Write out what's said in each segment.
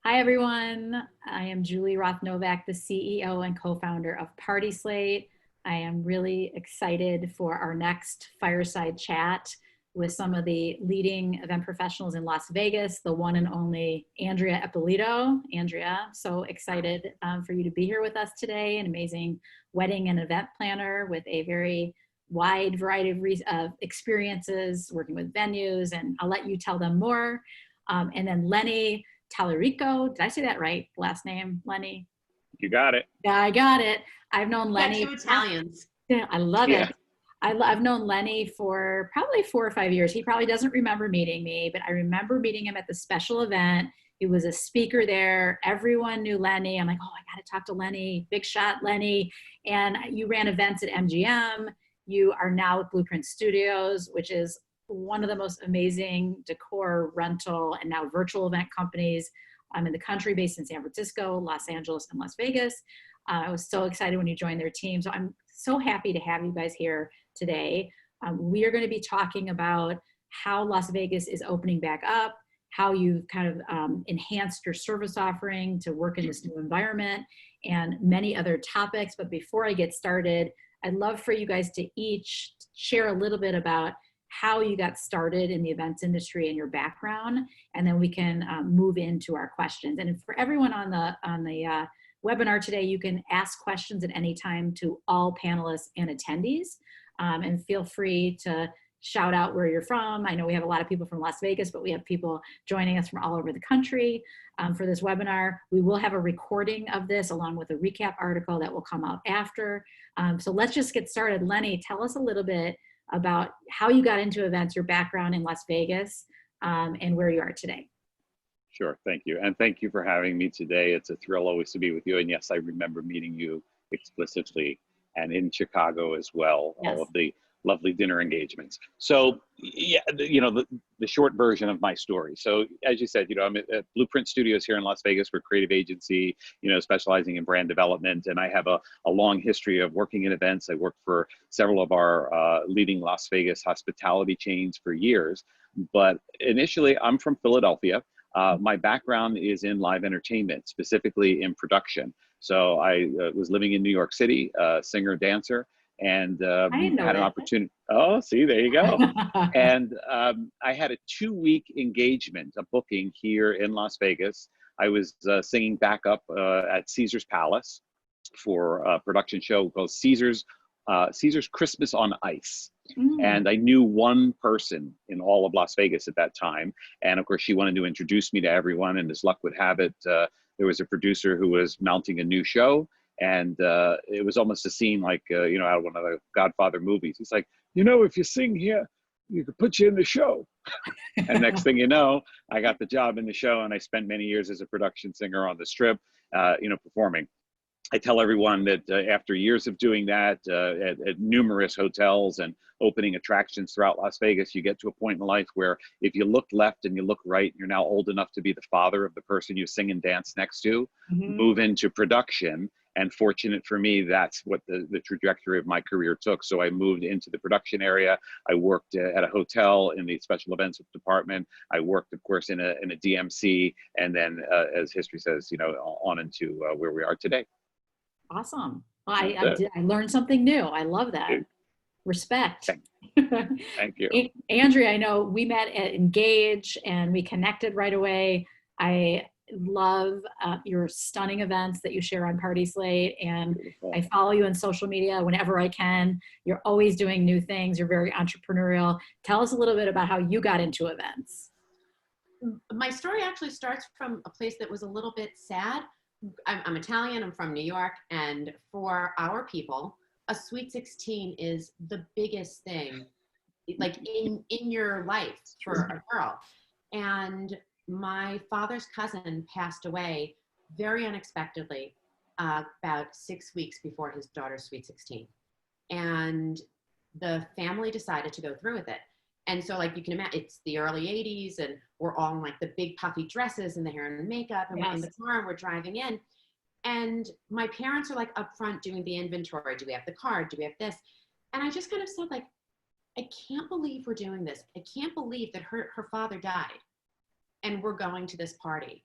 Hi, everyone. I am Julie Roth Novack, the CEO and co-founder of PartySlate. I am really excited for our next fireside chat with some of the leading event professionals in Las Vegas, the one and only Andrea Eppolito. Andrea, so excited for you to be here with us today, an amazing wedding and event planner with a very wide variety of experiences working with venues, and I'll let you tell them more. And then Lenny Talarico. Did I say that right? Last name, Lenny? You got it. Yeah, I got it. I've known Lenny. Two Italians. Yeah, I love Yeah. it. I've known Lenny for probably 4 or 5 years. He probably doesn't remember meeting me, but I remember meeting him at the special event. He was a speaker there. Everyone knew Lenny. I'm like, oh, I got to talk to Lenny. Big shot, Lenny. And you ran events at MGM. You are now with Blueprint Studios, which is one of the most amazing decor, rental, and now virtual event companies in the country, based in San Francisco, Los Angeles, and Las Vegas. I was so excited when you joined their team. So I'm so happy to have you guys here today. We are going to be talking about how Las Vegas is opening back up, how you've kind of enhanced your service offering to work in this new environment, and many other topics. But before I get started, I'd love for you guys to each share a little bit about how you got started in the events industry and your background, and then we can move into our questions. And for everyone on the webinar today, you can ask questions at any time to all panelists and attendees, and feel free to shout out where you're from. I know we have a lot of people from Las Vegas, but we have people joining us from all over the country for this webinar. We will have a recording of this along with a recap article that will come out after. So let's just get started. Lenny, tell us a little bit about how you got into events, your background in Las Vegas, and where you are today. Sure, thank you. And thank you for having me today. It's a thrill always to be with you. And yes, I remember meeting you explicitly and in Chicago as well, Yes. all of the lovely dinner engagements. So, yeah, the short version of my story. So as you said, I'm at Blueprint Studios here in Las Vegas. We're a creative agency, specializing in brand development. And I have a long history of working in events. I worked for several of our leading Las Vegas hospitality chains for years. But initially, I'm from Philadelphia. My background is in live entertainment, specifically in production. So I was living in New York City, singer, dancer, and had an opportunity. Oh, see, there you go. And I had a 2-week engagement, a booking here in Las Vegas. I was singing backup at Caesar's Palace for a production show called Caesar's Christmas on Ice. And I knew one person in all of Las Vegas at that time. And of course, she wanted to introduce me to everyone. And as luck would have it, there was a producer who was mounting a new show. And it was almost a scene like, out of one of the Godfather movies. He's like, if you sing here, you could put you in the show. And next thing you know, I got the job in the show, and I spent many years as a production singer on the Strip, performing. I tell everyone that after years of doing that at numerous hotels and opening attractions throughout Las Vegas, you get to a point in life where if you look left and you look right, you're now old enough to be the father of the person you sing and dance next to, move into production. And fortunate for me, that's what the trajectory of my career took. So I moved into the production area. I worked at a hotel in the special events department. I worked, of course, in a DMC. And then, as history says, on into where we are today. Awesome. Well, I learned something new. I love that. Respect. Thank you. Andrea, I know we met at Engage and we connected right away. I love your stunning events that you share on PartySlate, and I follow you on social media whenever I can. You're always doing new things. You're very entrepreneurial. Tell us a little bit about how you got into events. My story actually starts from a place that was a little bit sad. I'm Italian, I'm from New York, and for our people, a Sweet 16 is the biggest thing, like in your life for a girl. And my father's cousin passed away very unexpectedly about 6 weeks before his daughter's Sweet 16. And the family decided to go through with it. And so, like, you can imagine, it's the early 80s and we're all in like the big puffy dresses and the hair and makeup, and we're in the car and we're driving in. And my parents are like up front doing the inventory. Do we have the card? Do we have this? And I just kind of said, like, I can't believe we're doing this. I can't believe that her father died and we're going to this party.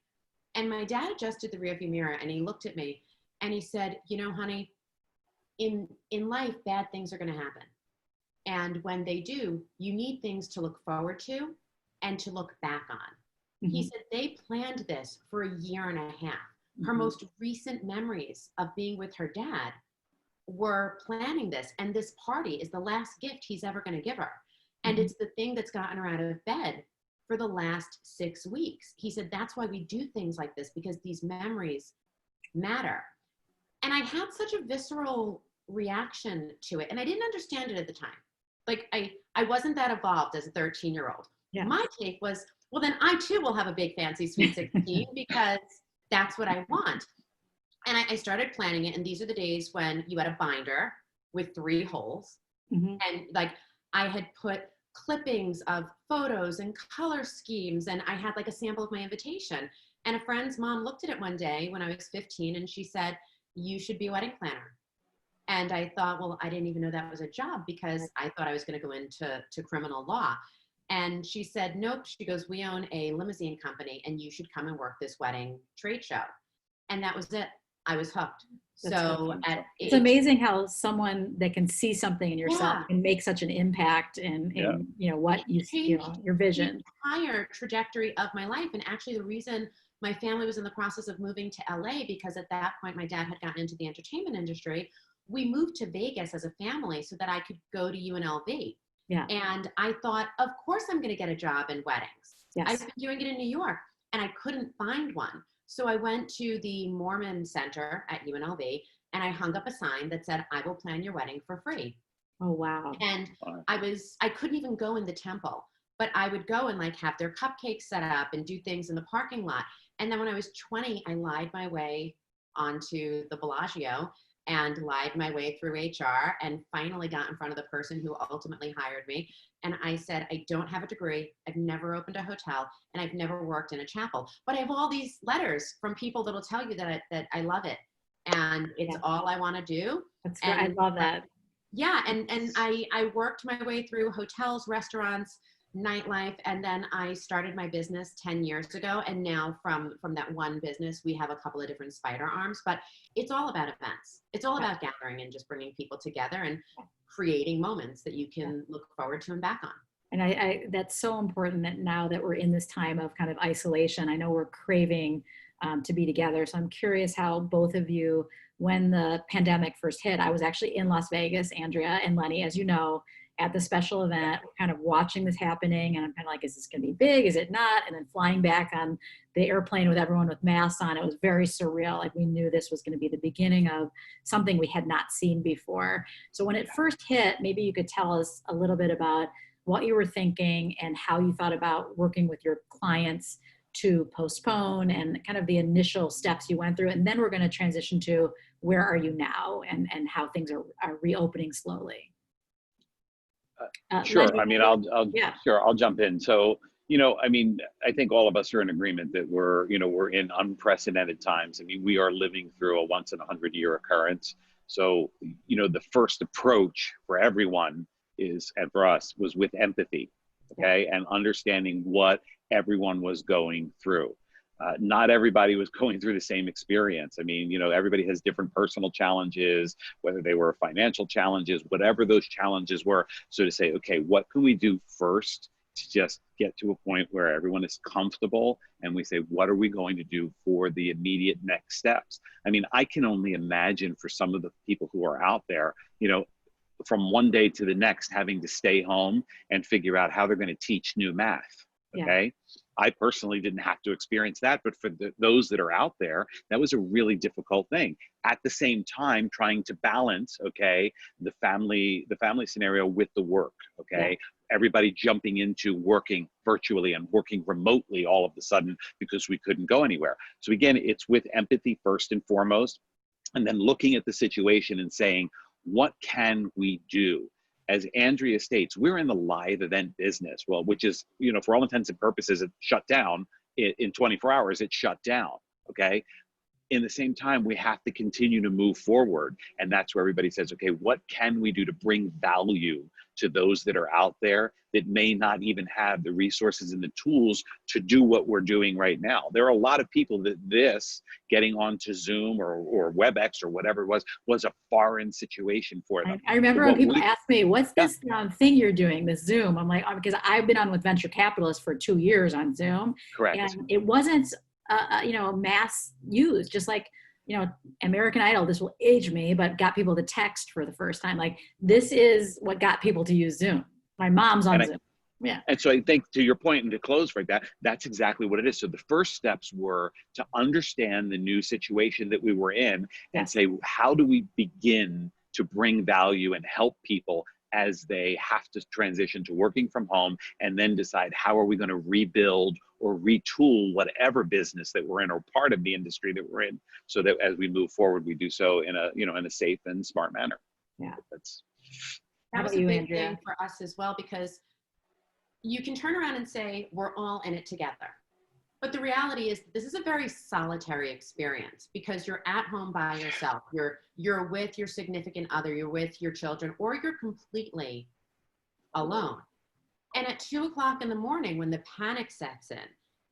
And my dad adjusted the rearview mirror and he looked at me and he said, you know, honey, in life, bad things are going to happen. And when they do, you need things to look forward to and to look back on. He said they planned this for a year and a half. Her most recent memories of being with her dad were planning this. And this party is the last gift he's ever going to give her. And it's the thing that's gotten her out of bed for the last 6 weeks. He said, that's why we do things like this, because these memories matter. And I had such a visceral reaction to it. And I didn't understand it at the time. Like I wasn't that evolved as a 13-year-old. Yeah. My take was, well, then I too will have a big fancy sweet 16 because that's what I want. And I started planning it. And these are the days when you had a binder with 3 holes. And like I had put clippings of photos and color schemes. And I had like a sample of my invitation. And a friend's mom looked at it one day when I was 15 and she said, you should be a wedding planner. And I thought, well, I didn't even know that was a job because I thought I was going to go into criminal law. And she said, nope. She goes, we own a limousine company and you should come and work this wedding trade show. And that was it. I was hooked. It's amazing how someone that can see something in yourself can make such an impact in you know, what you know, your vision. The entire trajectory of my life. And actually the reason my family was in the process of moving to LA, because at that point my dad had gotten into the entertainment industry. We moved to Vegas as a family so that I could go to UNLV. Yeah. And I thought, of course I'm going to get a job in weddings. Yes. I've been doing it in New York and I couldn't find one. So I went to the Mormon Center at UNLV and I hung up a sign that said, I will plan your wedding for free. Oh, wow. And I couldn't even go in the temple, but I would go and like have their cupcakes set up and do things in the parking lot. And then when I was 20, I lied my way onto the Bellagio and lied my way through HR and finally got in front of the person who ultimately hired me. And I said, I don't have a degree. I've never opened a hotel and I've never worked in a chapel, but I have all these letters from people that'll tell you that I love it. And it's all I want to do. That's great. I love that. Yeah. And I worked my way through hotels, restaurants, nightlife. And then I started my business 10 years ago. And now from that one business, we have a couple of different spider arms, but it's all about events. It's all about gathering and just bringing people together and creating moments that you can look forward to and back on. And I that's so important that now that we're in this time of kind of isolation, I know we're craving to be together. So I'm curious how both of you, when the pandemic first hit, I was actually in Las Vegas, Andrea and Lenny, as you know, at the special event, kind of watching this happening. And I'm kind of like, is this going to be big? Is it not? And then flying back on the airplane with everyone with masks on, it was very surreal. Like we knew this was going to be the beginning of something we had not seen before. So when it first hit, maybe you could tell us a little bit about what you were thinking and how you thought about working with your clients to postpone and kind of the initial steps you went through. And then we're going to transition to where are you now and how things are reopening slowly. Sure. I mean, I'll jump in. So, you know, I mean, I think all of us are in agreement that we're in unprecedented times. I mean, we are living through a once in 100-year occurrence. So, you know, the first approach for everyone is, and for us, was with empathy, okay, and understanding what everyone was going through. Not everybody was going through the same experience. I mean, you know, everybody has different personal challenges, whether they were financial challenges, whatever those challenges were. So to say, okay, what can we do first to just get to a point where everyone is comfortable and we say, what are we going to do for the immediate next steps? I mean, I can only imagine for some of the people who are out there, you know, from one day to the next, having to stay home and figure out how they're going to teach new math. Okay. Yeah. I personally didn't have to experience that, but for those that are out there, that was a really difficult thing. At the same time, trying to balance, okay, the family scenario with the work, okay? Yeah. Everybody jumping into working virtually and working remotely all of a sudden because we couldn't go anywhere. So again, it's with empathy first and foremost, and then looking at the situation and saying, what can we do? As Andrea states, we're in the live event business, well, which is, you know, for all intents and purposes, it shut down in 24 hours, it shut down, okay? In the same time, we have to continue to move forward. And that's where everybody says, okay, what can we do to bring value to those that are out there that may not even have the resources and the tools to do what we're doing right now. There are a lot of people that getting onto Zoom or WebEx or whatever it was a foreign situation for them. I remember when people ask me, what's this thing you're doing, this Zoom? I'm like, oh, because I've been on with venture capitalists for 2 years on Zoom. Correct. And it wasn't, mass use, just like, American Idol, this will age me, but got people to text for the first time. Like, this is what got people to use Zoom. My mom's on Zoom. Yeah. And so I think, to your point and to close for that, that's exactly what it is. So the first steps were to understand the new situation that we were in and say, how do we begin to bring value and help people as they have to transition to working from home, and then decide how are we going to rebuild or retool whatever business that we're in or part of the industry that we're in, so that as we move forward, we do so in a safe and smart manner. Yeah. That was a big thing for us as well, because you can turn around and say, we're all in it together. But the reality is this is a very solitary experience, because you're at home by yourself. You're with your significant other, you're with your children, or you're completely alone. And at 2 o'clock in the morning, when the panic sets in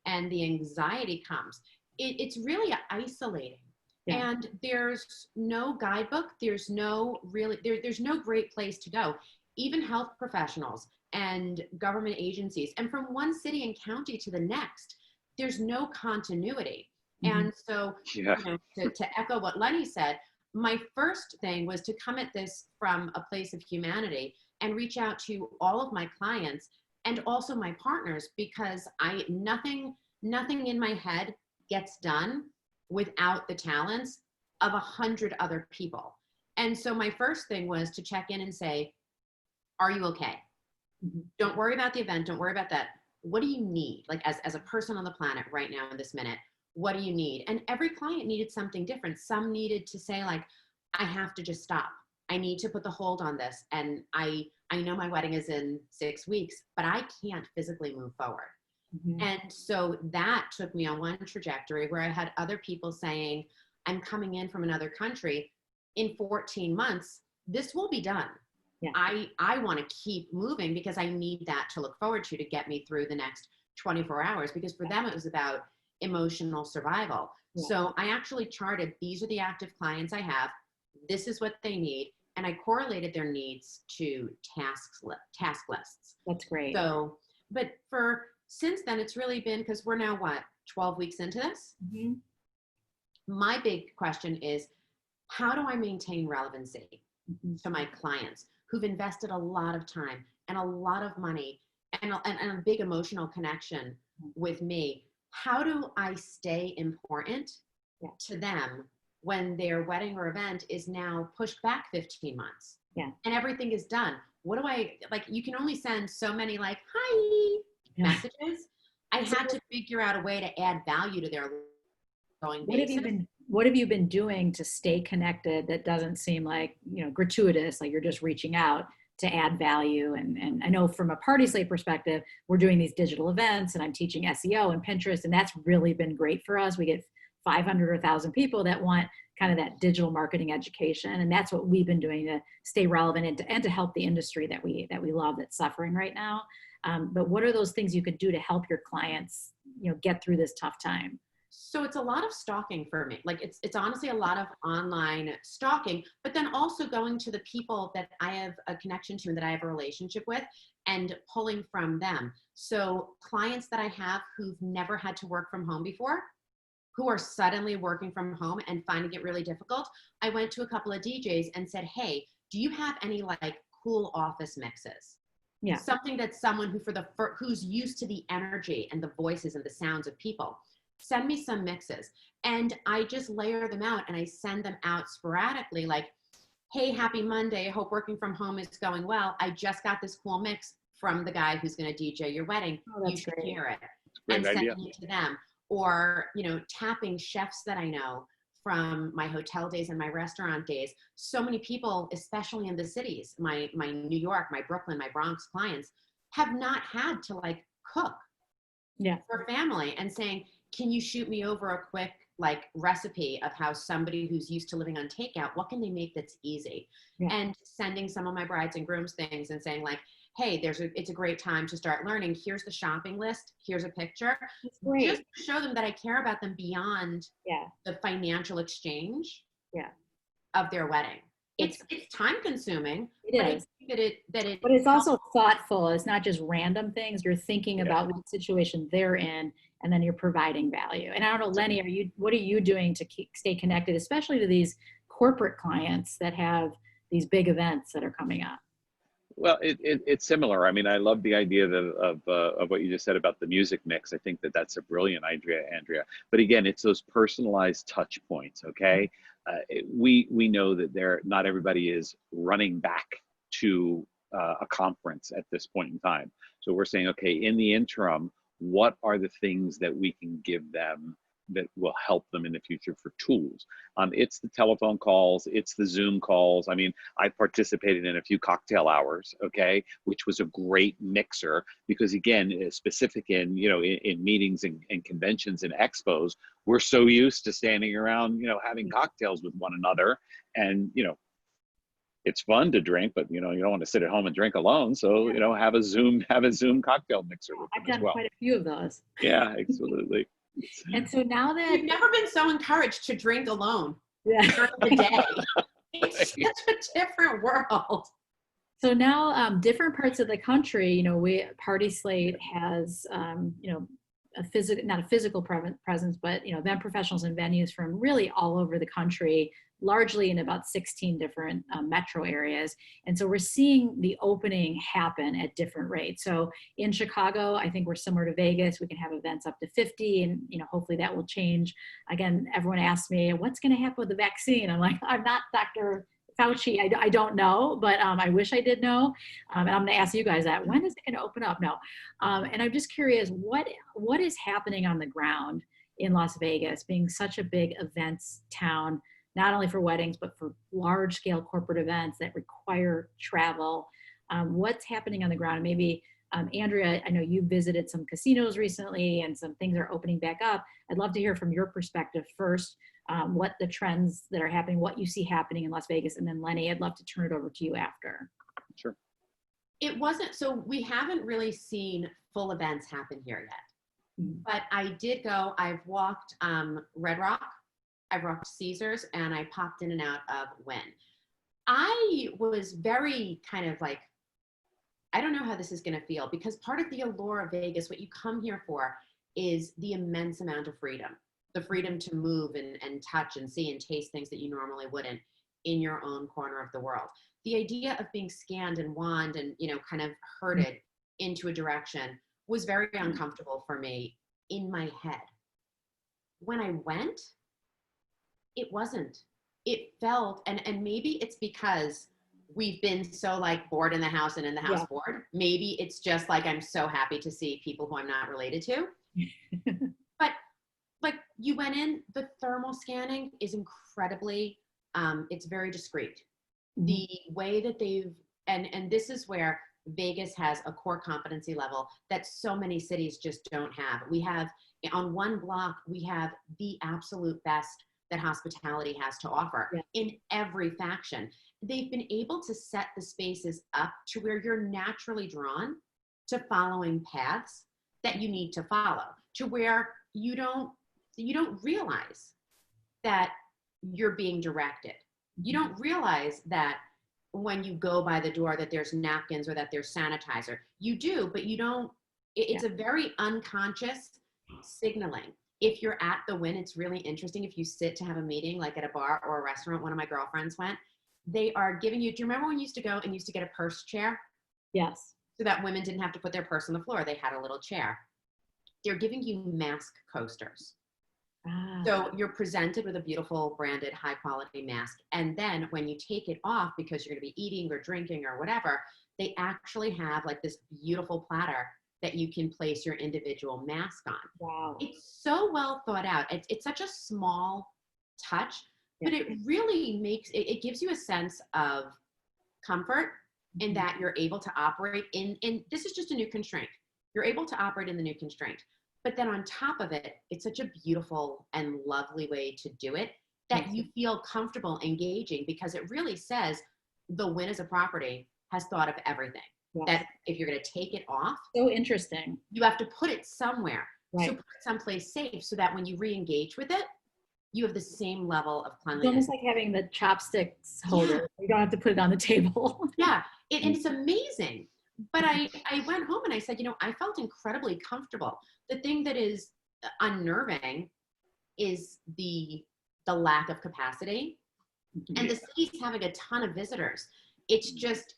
and the anxiety comes, it's really isolating. Yeah. And there's no guidebook. There's no great place to go. Even health professionals and government agencies, and from one city and county to the next, there's no continuity. Mm-hmm. And so, to echo what Lenny said, my first thing was to come at this from a place of humanity and reach out to all of my clients and also my partners, because nothing in my head gets done without the talents of 100 other people. And so my first thing was to check in and say, are you okay? Mm-hmm. Don't worry about the event. Don't worry about that. What do you need? Like, as a person on the planet right now in this minute, what do you need? And every client needed something different. Some needed to say, like, I have to just stop. I need to put the hold on this. And I know my wedding is in 6 weeks, but I can't physically move forward. Mm-hmm. And so that took me on one trajectory where I had other people saying, I'm coming in from another country in 14 months. This will be done. Yeah. I want to keep moving because I need that to look forward to get me through the next 24 hours, because for them, it was about emotional survival. Yeah. So I actually charted, these are the active clients I have. This is what they need. And I correlated their needs to task lists. That's great. So, but since then, it's really been, because we're now 12 weeks into this. Mm-hmm. My big question is, how do I maintain relevancy to my clients who've invested a lot of time and a lot of money and a big emotional connection with me? How do I stay important to them when their wedding or event is now pushed back 15 months? Yeah. And everything is done. What do I, you can only send so many hi messages. I had to figure out a way to add value to their going basis. What have you been doing to stay connected that doesn't seem like, gratuitous, like you're just reaching out to add value? And I know from a PartySlate perspective, we're doing these digital events and I'm teaching SEO and Pinterest, and that's really been great for us. We get 500 or 1,000 people that want kind of that digital marketing education. And that's what we've been doing to stay relevant and to help the industry that we love, that's suffering right now. But what are those things you could do to help your clients, get through this tough time? So it's a lot of stalking for me. It's honestly a lot of online stalking, but then also going to the people that I have a connection to and that I have a relationship with and pulling from them. So clients that I have who've never had to work from home before, who are suddenly working from home and finding it really difficult. I went to a couple of DJs and said, hey, do you have any cool office mixes? Yeah. Something that someone who's used to the energy and the voices and the sounds of people. Send me some mixes. And I just layer them out and I send them out sporadically, hey, happy Monday. I hope working from home is going well. I just got this cool mix from the guy who's going to DJ your wedding. You should hear it. And sending it to them. Or, tapping chefs that I know from my hotel days and my restaurant days. So many people, especially in the cities, my New York, my Brooklyn, my Bronx clients, have not had to cook for family, and saying, can you shoot me over a quick like recipe of how somebody who's used to living on takeout, what can they make that's easy? Yeah. And sending some of my brides and grooms things and saying like, hey, it's a great time to start learning. Here's the shopping list. Here's a picture. That's great. Just to show them that I care about them beyond the financial exchange of their wedding. It's time consuming. It is. But it's also thoughtful. It's not just random things. You're thinking about what situation they're in, and then you're providing value. And I don't know, Lenny, what are you doing to stay connected, especially to these corporate clients that have these big events that are coming up? Well, it's similar. I mean, I love the idea of what you just said about the music mix. I think that's a brilliant idea, Andrea. But again, it's those personalized touch points. Okay, we know that not everybody is running back to a conference at this point in time. So we're saying, okay, in the interim, what are the things that we can give them that will help them in the future for tools? It's the telephone calls, it's the Zoom calls. I mean, I participated in a few cocktail hours, okay, which was a great mixer because again, specific in meetings and conventions and expos, we're so used to standing around, having cocktails with one another, and it's fun to drink, but you don't want to sit at home and drink alone. So have a Zoom cocktail mixer with them. I've done quite a few of those. Yeah, absolutely. And so now that we've never been so encouraged to drink alone during the day. It's such a different world. So now different parts of the country, PartySlate has, not a physical presence, but, event professionals and venues from really all over the country, largely in about 16 different metro areas. And so we're seeing the opening happen at different rates. So in Chicago, I think we're similar to Vegas. We can have events up to 50 and, hopefully that will change. Again, everyone asks me, what's going to happen with the vaccine? I'm like, I'm not Dr. Fauci. I don't know, but I wish I did know. And I'm going to ask you guys that. When is it going to open up? No. And I'm just curious, what is happening on the ground in Las Vegas, being such a big events town, not only for weddings, but for large scale corporate events that require travel? What's happening on the ground? Maybe Andrea, I know you visited some casinos recently and some things are opening back up. I'd love to hear from your perspective first, what the trends that are happening, what you see happening in Las Vegas. And then Lenny, I'd love to turn it over to you after. Sure. We haven't really seen full events happen here yet, but I did go, I've walked Red Rock, I've walked Caesars, and I popped in and out of Wynn. I was very kind of like, I don't know how this is going to feel, because part of the allure of Vegas, what you come here for, is the immense amount of freedom, the freedom to move and touch and see and taste things that you normally wouldn't in your own corner of the world. The idea of being scanned and wand and, kind of herded into a direction was very uncomfortable for me in my head. When I went, it wasn't. It felt, and maybe it's because we've been so like bored in the house and in the house bored. Maybe it's just like, I'm so happy to see people who I'm not related to. But like, you went in, the thermal scanning is incredibly, it's very discreet. Mm-hmm. The way that and this is where Vegas has a core competency level that so many cities just don't have. We have, on one block, we have the absolute best that hospitality has to offer in every faction. They've been able to set the spaces up to where you're naturally drawn to following paths that you need to follow, to where you don't realize that you're being directed. You don't realize that when you go by the door that there's napkins or that there's sanitizer. You do, but you don't. It's a very unconscious signaling. If you're at the Wynn, it's really interesting. If you sit to have a meeting, like at a bar or a restaurant, one of my girlfriends went, they are giving you, do you remember when you used to go and used to get a purse chair? Yes. So that women didn't have to put their purse on the floor. They had a little chair. They're giving you mask coasters. So you're presented with a beautiful branded high quality mask. And then when you take it off, because you're going to be eating or drinking or whatever, they actually have like this beautiful platter that you can place your individual mask on. Wow. It's so well thought out. It's such a small touch, but it really makes, it gives you a sense of comfort in that you're able to operate in this is just a new constraint. You're able to operate in the new constraint. But then on top of it, it's such a beautiful and lovely way to do it that you feel comfortable engaging, because it really says the win as a property has thought of everything. Yes. That if you're going to take it off, So interesting. you have to put it somewhere. Right. So put it someplace safe so that when you re-engage with it, you have the same level of It's cleanliness. almost like having the chopsticks holder. You don't have to put it on the table. Yeah, and it's amazing. But I went home and I said, I felt incredibly comfortable. The thing that is unnerving is the lack of capacity. And the city's having a ton of visitors. It's just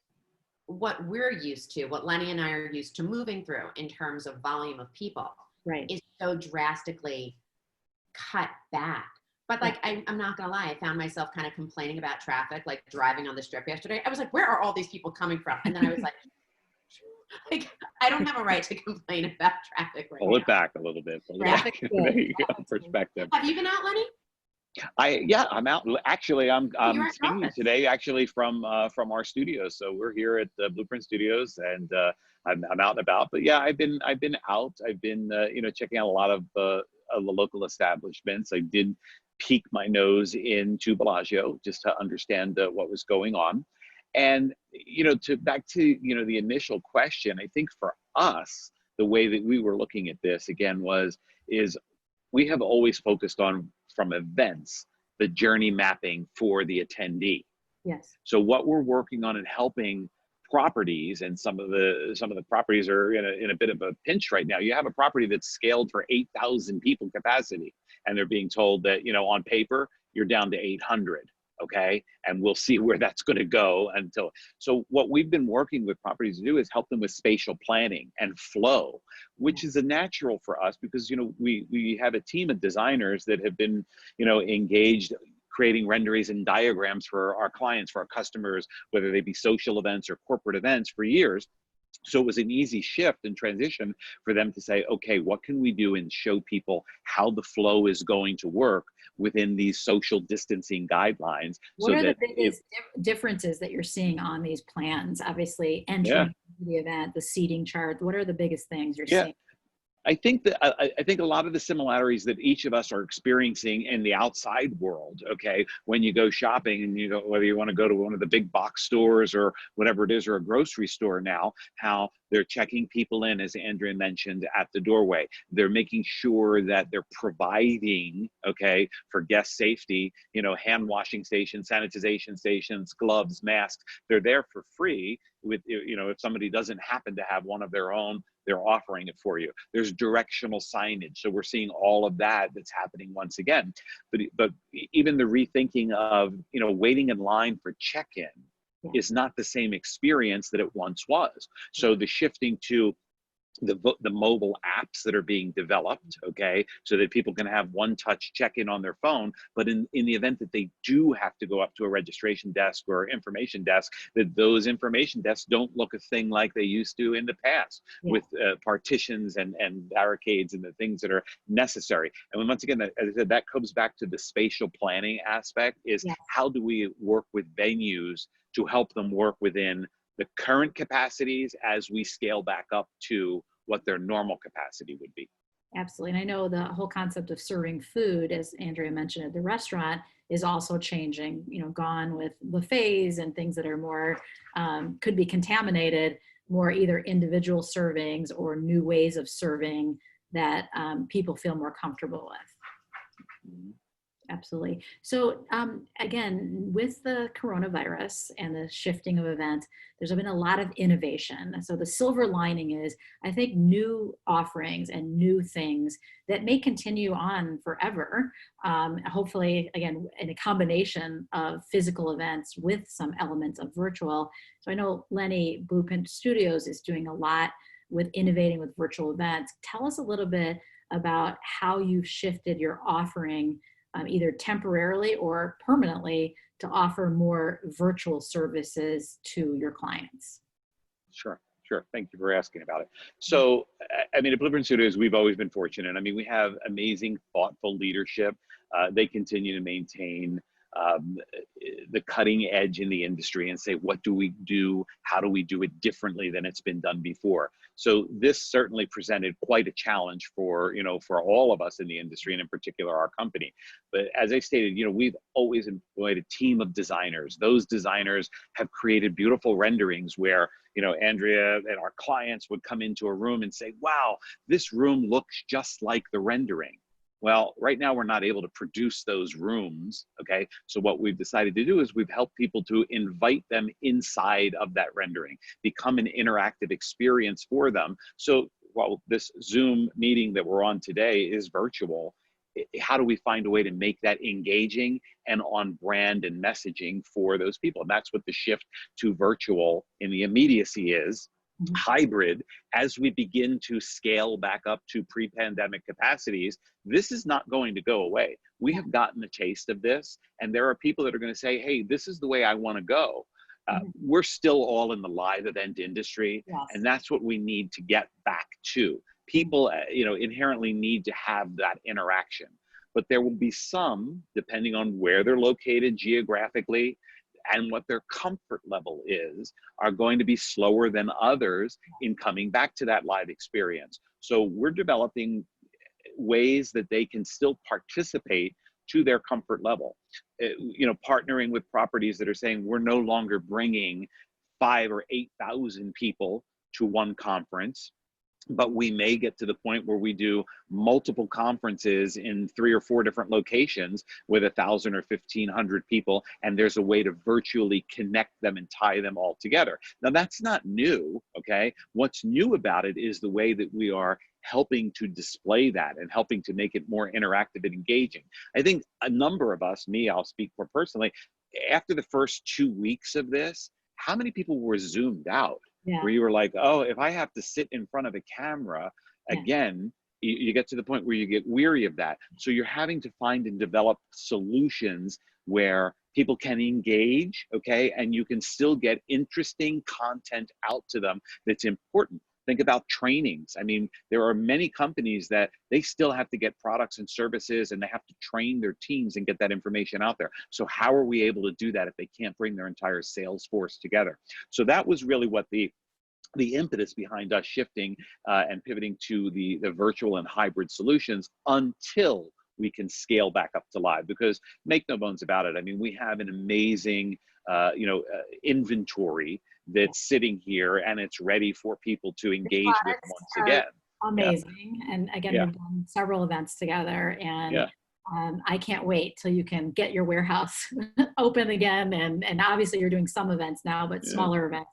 what we're used to, what Lenny and I are used to moving through in terms of volume of people, Right. is so drastically cut back. But like, I'm not gonna lie, I found myself kind of complaining about traffic, like driving on the strip yesterday. I was like, where are all these people coming from? And then I was like, I don't have a right to complain about traffic right now. Pull it back a little bit. Traffic's good. There you go, perspective. Have you been out, Lenny? I'm out. Actually, I'm You're at speaking office. today actually from our studios. So we're here at Blueprint Studios, and I'm out and about. But yeah, I've been out. I've been checking out a lot of the local establishments. I did peek my nose into Bellagio just to understand what was going on. And back to the initial question, I think for us, the way that we were looking at this again is we have always focused on, from events, the journey mapping for the attendee. Yes. So what we're working on and helping properties, and some of the properties are in a bit of a pinch right now. You have a property that's scaled for 8,000 people capacity, and they're being told that on paper you're down to 800. Okay, and we'll see where that's going to go until. So what we've been working with properties to do is help them with spatial planning and flow, which is a natural for us because we have a team of designers that have been engaged creating renderings and diagrams for our clients, for our customers, whether they be social events or corporate events, for years. So it was an easy shift and transition for them to say, okay, what can we do and show people how the flow is going to work within these social distancing guidelines. What are the biggest differences that you're seeing on these plans? Obviously, entering the event, the seating chart. What are the biggest things you're seeing? I think that I think a lot of the similarities that each of us are experiencing in the outside world, okay, when you go shopping and whether you want to go to one of the big box stores or whatever it is, or a grocery store now, how they're checking people in, as Andrea mentioned, at the doorway. They're making sure that they're providing, okay, for guest safety, hand washing stations, sanitization stations, gloves, masks. They're there for free with, if somebody doesn't happen to have one of their own, they're offering it for you. There's directional signage. So we're seeing all of that that's happening once again. But even the rethinking of, waiting in line for check-in is not the same experience that it once was. So the shifting to the mobile apps that are being developed, okay, so that people can have one-touch check-in on their phone, but in the event that they do have to go up to a registration desk or information desk, that those information desks don't look a thing like they used to in the past, with partitions and barricades and the things that are necessary. And once again, as I said, that comes back to the spatial planning aspect, is how do we work with venues to help them work within the current capacities as we scale back up to what their normal capacity would be. Absolutely. And I know the whole concept of serving food, as Andrea mentioned at the restaurant, is also changing, gone with buffets and things that are more, could be contaminated, more either individual servings or new ways of serving that people feel more comfortable with. Absolutely. So again, with the coronavirus and the shifting of events, there's been a lot of innovation. So the silver lining is, I think, new offerings and new things that may continue on forever. Hopefully, again, in a combination of physical events with some elements of virtual. So I know Lenny, Blueprint Studios, is doing a lot with innovating with virtual events. Tell us a little bit about how you've shifted your offering, either temporarily or permanently, to offer more virtual services to your clients. Sure. Thank you for asking about it. So, at Blueprint Studios, we've always been fortunate. We have amazing, thoughtful leadership. They continue to maintain the cutting edge in the industry and say, what do we do? How do we do it differently than it's been done before? So this certainly presented quite a challenge for, for all of us in the industry, and in particular our company. But as I stated, we've always employed a team of designers. Those designers have created beautiful renderings where, Andrea and our clients would come into a room and say, wow, this room looks just like the rendering. Well, right now we're not able to produce those rooms, okay? So what we've decided to do is we've helped people to invite them inside of that rendering, become an interactive experience for them. So while this Zoom meeting that we're on today is virtual, how do we find a way to make that engaging and on brand and messaging for those people? And that's what the shift to virtual in the immediacy is. Hybrid, as we begin to scale back up to pre-pandemic capacities, this is not going to go away. We have gotten a taste of this, and there are people that are going to say, hey, this is the way I want to go. We're still all in the live event industry, and that's what we need to get back to. People, inherently need to have that interaction, but there will be some, depending on where they're located geographically, and what their comfort level is, are going to be slower than others in coming back to that live experience. So we're developing ways that they can still participate to their comfort level. Partnering with properties that are saying we're no longer bringing 5,000 or 8,000 people to one conference, but we may get to the point where we do multiple conferences in 3 or 4 different locations with 1,000 or 1,500 people, and there's a way to virtually connect them and tie them all together. Now that's not new, okay? What's new about it is the way that we are helping to display that and helping to make it more interactive and engaging. I think a number of us, I'll speak for personally, after the first 2 weeks of this, how many people were zoomed out? Where you were like, oh, if I have to sit in front of a camera, again, you get to the point where you get weary of that. So you're having to find and develop solutions where people can engage, okay, and you can still get interesting content out to them that's important. Think about trainings. I mean, there are many companies that they still have to get products and services, and they have to train their teams and get that information out there. So how are we able to do that if they can't bring their entire sales force together? So that was really what the impetus behind us shifting and pivoting to the virtual and hybrid solutions until we can scale back up to live. Because make no bones about it, I mean, we have an amazing inventory that's sitting here, and it's ready for people to engage with once again. Amazing. And again, we've done several events together, and I can't wait till you can get your warehouse open again. And obviously you're doing some events now, but smaller events.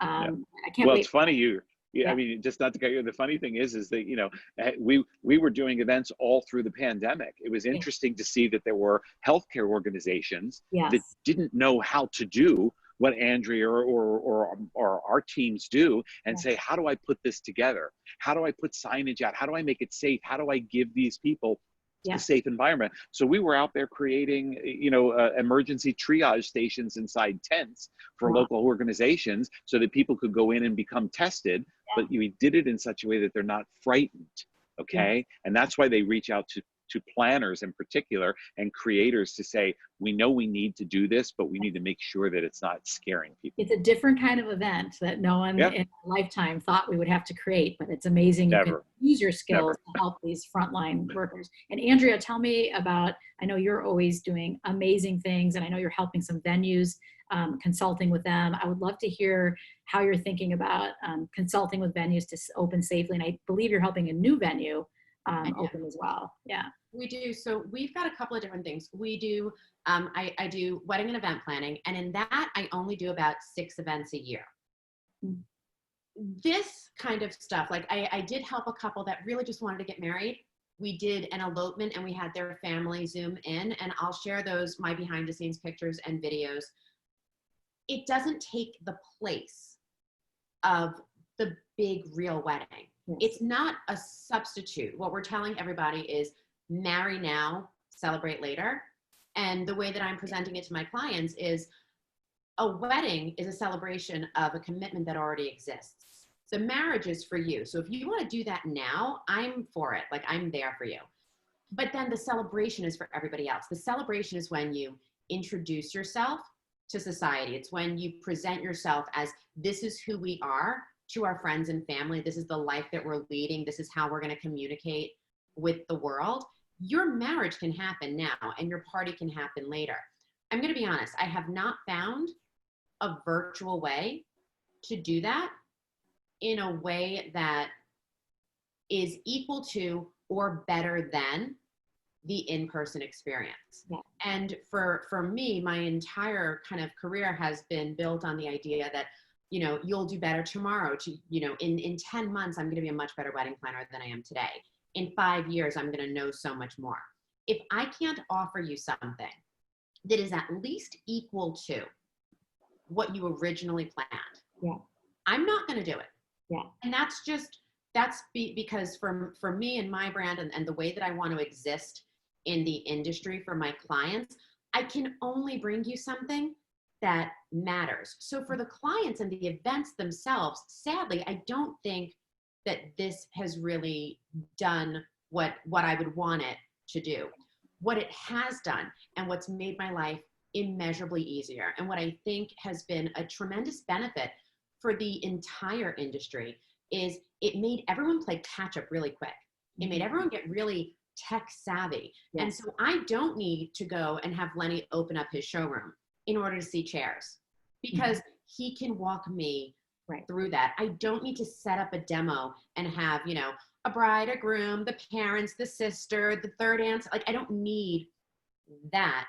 I can't wait. It's funny I mean, just not to cut you. The funny thing is that, we were doing events all through the pandemic. It was interesting to see that there were healthcare organizations that didn't know how to do what Andrea or our teams do, and say, how do I put this together? How do I put signage out? How do I make it safe? How do I give these people a safe environment? So we were out there creating, emergency triage stations inside tents for local organizations so that people could go in and become tested, but we did it in such a way that they're not frightened, okay? And that's why they reach out to planners in particular and creators to say, we know we need to do this, but we need to make sure that it's not scaring people. It's a different kind of event that no one in a lifetime thought we would have to create, but it's amazing. You can use your skills to help these frontline workers. And Andrea, tell me about, I know you're always doing amazing things, and I know you're helping some venues, consulting with them. I would love to hear how you're thinking about consulting with venues to open safely. And I believe you're helping a new venue open as well. We do. So we've got a couple of different things. We do, I do wedding and event planning, and in that I only do about 6 events a year. This kind of stuff, like I did help a couple that really just wanted to get married. We did an elopement and we had their family Zoom in, and I'll share those, my behind the scenes pictures and videos. It doesn't take the place of the big real wedding. It's not a substitute. What we're telling everybody is marry now, celebrate later. And the way that I'm presenting it to my clients is a wedding is a celebration of a commitment that already exists. The marriage is for you. So if you want to do that now, I'm for it. Like, I'm there for you. But then the celebration is for everybody else. The celebration is when you introduce yourself to society. It's when you present yourself as, this is who we are to our friends and family. This is the life that we're leading. This is how we're going to communicate with the world. Your marriage can happen now and your party can happen later. I'm going to be honest. I have not found a virtual way to do that in a way that is equal to or better than the in-person experience. Yeah. And for me, my entire kind of career has been built on the idea that, you know, you'll do better tomorrow. You know, in 10 months, I'm going to be a much better wedding planner than I am today. In 5 years, I'm going to know so much more. If I can't offer you something that is at least equal to what you originally planned, yeah, I'm not going to do it. Yeah. And because for me and my brand and the way that I want to exist in the industry for my clients, I can only bring you something that matters. So for the clients and the events themselves, sadly, I don't think that this has really done what I would want it to do. What it has done and what's made my life immeasurably easier, and what I think has been a tremendous benefit for the entire industry, is it made everyone play catch up really quick. It made everyone get really tech savvy. Yes. And so I don't need to go and have Lenny open up his showroom in order to see chairs, because he can walk me through that. I don't need to set up a demo and have, you know, a bride, a groom, the parents, the sister, the third aunt. Like, I don't need that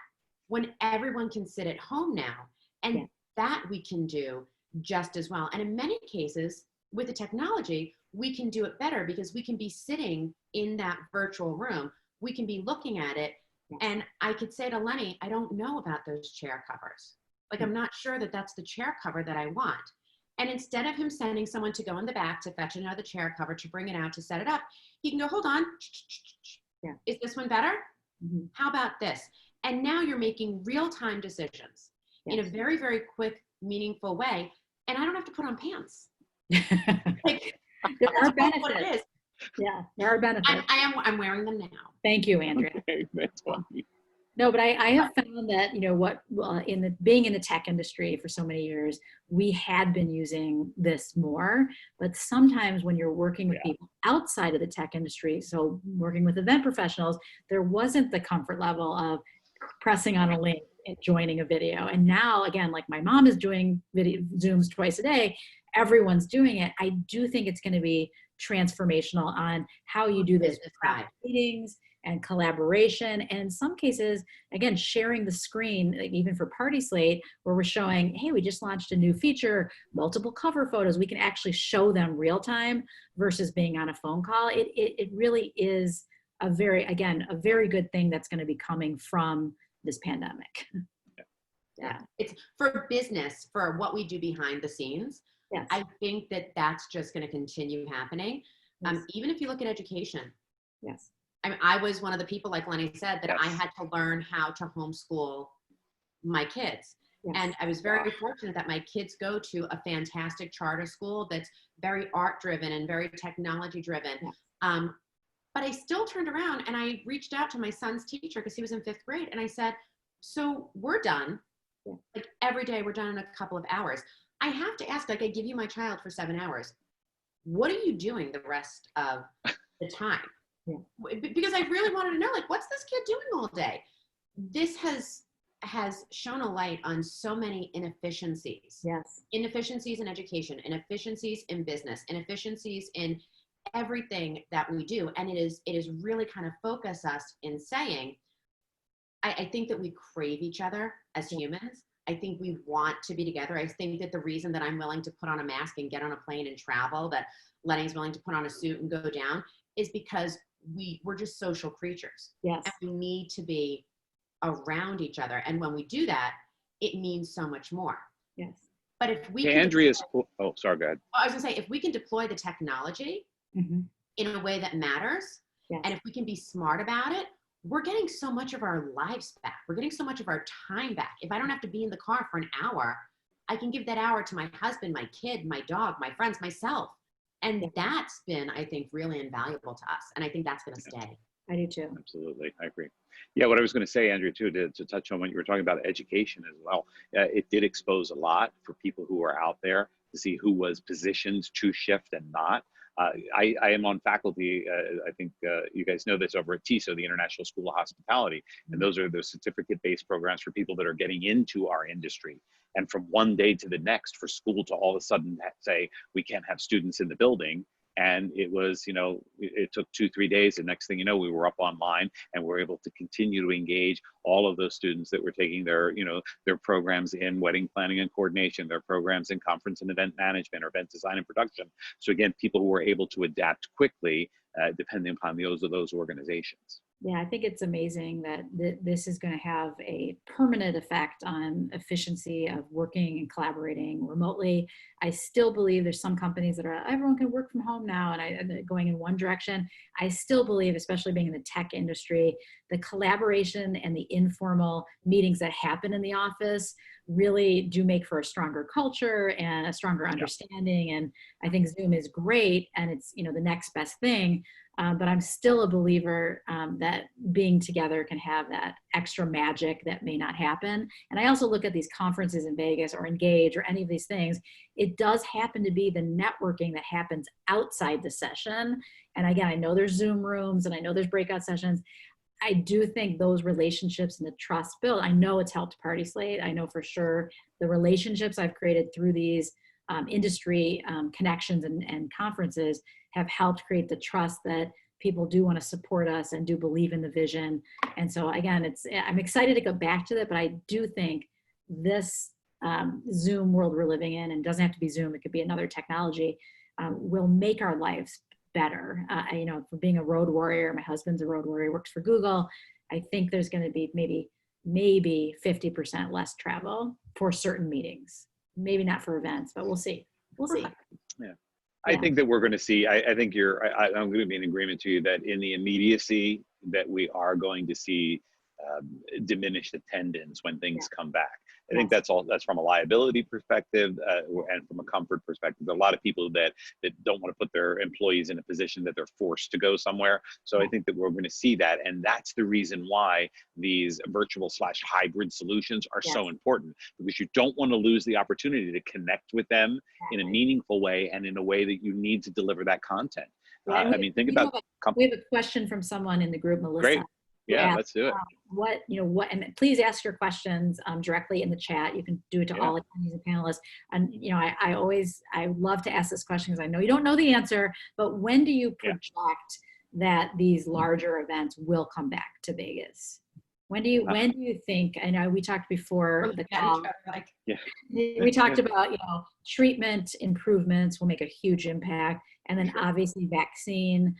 when everyone can sit at home now, and that we can do just as well. And in many cases with the technology, we can do it better because we can be sitting in that virtual room. We can be looking at it. And I could say to Lenny, I don't know about those chair covers. Like, I'm not sure that that's the chair cover that I want. And instead of him sending someone to go in the back to fetch another chair cover, to bring it out, to set it up, he can go, hold on. Yeah. Is this one better? How about this? And now you're making real-time decisions in a very, very quick, meaningful way. And I don't have to put on pants. Like, there are benefits. What it is. Yeah, there are benefits. I'm wearing them now. Thank you, Andrea. That's funny. No, but I have found that, you know, being in the tech industry for so many years, we had been using this more, but sometimes when you're working with people outside of the tech industry, so working with event professionals, there wasn't the comfort level of pressing on a link and joining a video. And now, again, like my mom is doing video Zooms twice a day, everyone's doing it. I do think it's going to be transformational on how you do this with meetings and collaboration. And in some cases, again, sharing the screen, like even for PartySlate, where we're showing, hey, we just launched a new feature, multiple cover photos, we can actually show them real time versus being on a phone call. It really is a very good thing that's going to be coming from this pandemic. Yeah. It's for business, for what we do behind the scenes. Yes. I think that that's just going to continue happening. Yes. Even if you look at education. Yes. I mean, I was one of the people, like Lenny said, that I had to learn how to homeschool my kids. Yes. And I was very fortunate that my kids go to a fantastic charter school that's very art driven and very technology driven. Yes. But I still turned around and I reached out to my son's teacher because he was in 5th grade. And I said, so we're done. Yeah. Like every day we're done in a couple of hours. I have to ask, like, I give you my child for 7 hours. What are you doing the rest of the time? Yeah. Because I really wanted to know, like, what's this kid doing all day? This has shone a light on so many inefficiencies. Yes. Inefficiencies in education, inefficiencies in business, inefficiencies in everything that we do. And it is really kind of focused us in saying, I think that we crave each other as humans. I think we want to be together. I think that the reason that I'm willing to put on a mask and get on a plane and travel, that Lenny's willing to put on a suit and go down, is because we're just social creatures. Yes. And we need to be around each other. And when we do that, it means so much more. Yes. But if we Andrea's, sorry, go ahead. I was gonna say, if we can deploy the technology in a way that matters, and if we can be smart about it, we're getting so much of our lives back. We're getting so much of our time back. If I don't have to be in the car for an hour, I can give that hour to my husband, my kid, my dog, my friends, myself. And that's been, I think, really invaluable to us. And I think that's going to stay. I do too. Absolutely, I agree. Yeah, what I was going to say, Andrea, too, to touch on what you were talking about, education as well. It did expose a lot for people who are out there to see who was positioned to shift and not. I am on faculty, I think you guys know this, over at TISO, the International School of Hospitality. And those are the certificate-based programs for people that are getting into our industry. And from one day to the next, for school to all of a sudden say, we can't have students in the building. And it was, it took 2-3 days. And next thing you know, we were up online and we're able to continue to engage all of those students that were taking their, their programs in wedding planning and coordination, their programs in conference and event management or event design and production. So again, people who were able to adapt quickly, depending upon those organizations. Yeah, I think it's amazing that this is going to have a permanent effect on efficiency of working and collaborating remotely. I still believe there's some companies that are, everyone can work from home now and going in one direction. I still believe, especially being in the tech industry, the collaboration and the informal meetings that happen in the office really do make for a stronger culture and a stronger understanding. And I think Zoom is great and it's, the next best thing. But I'm still a believer that being together can have that extra magic that may not happen. And I also look at these conferences in Vegas or Engage or any of these things. It does happen to be the networking that happens outside the session. And again, I know there's Zoom rooms and I know there's breakout sessions. I do think those relationships and the trust built, I know it's helped PartySlate. I know for sure the relationships I've created through these industry connections and conferences have helped create the trust that people do want to support us and do believe in the vision. And so again, I'm excited to go back to that, but I do think this Zoom world we're living in, and doesn't have to be Zoom, it could be another technology, will make our lives better. For being a road warrior, my husband's a road warrior, works for Google. I think there's going to be maybe 50% less travel for certain meetings. Maybe not for events, but we'll see. We'll see. Yeah. I think that we're going to see, I'm going to be in agreement to you that in the immediacy that we are going to see diminished attendance when things come back. I think that's from a liability perspective and from a comfort perspective. There are a lot of people that don't want to put their employees in a position that they're forced to go somewhere. So I think that we're going to see that. And that's the reason why these virtual/hybrid solutions are so important, because you don't want to lose the opportunity to connect with them in a meaningful way and in a way that you need to deliver that content. Think about. We have a question from someone in the group, Melissa. Great. Yeah, let's do it. And please ask your questions directly in the chat. You can do it to all attendees and panelists. And, I love to ask this question because I know you don't know the answer, but when do you project that these larger events will come back to Vegas? When do you think, I know we talked before the call, we talked about, treatment improvements will make a huge impact. And then obviously vaccine,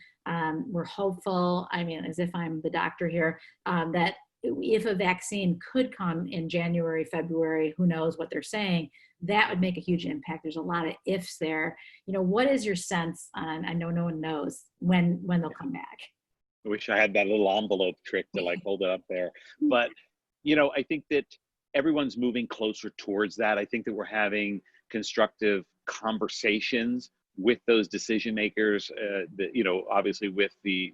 we're hopeful, as if I'm the doctor here, that if a vaccine could come in January, February, who knows what they're saying, that would make a huge impact. There's a lot of ifs there. What is your sense on, I know no one knows, when they'll come back? I wish I had that little envelope trick to hold it up there. But, I think that everyone's moving closer towards that. I think that we're having constructive conversations with those decision makers, obviously with the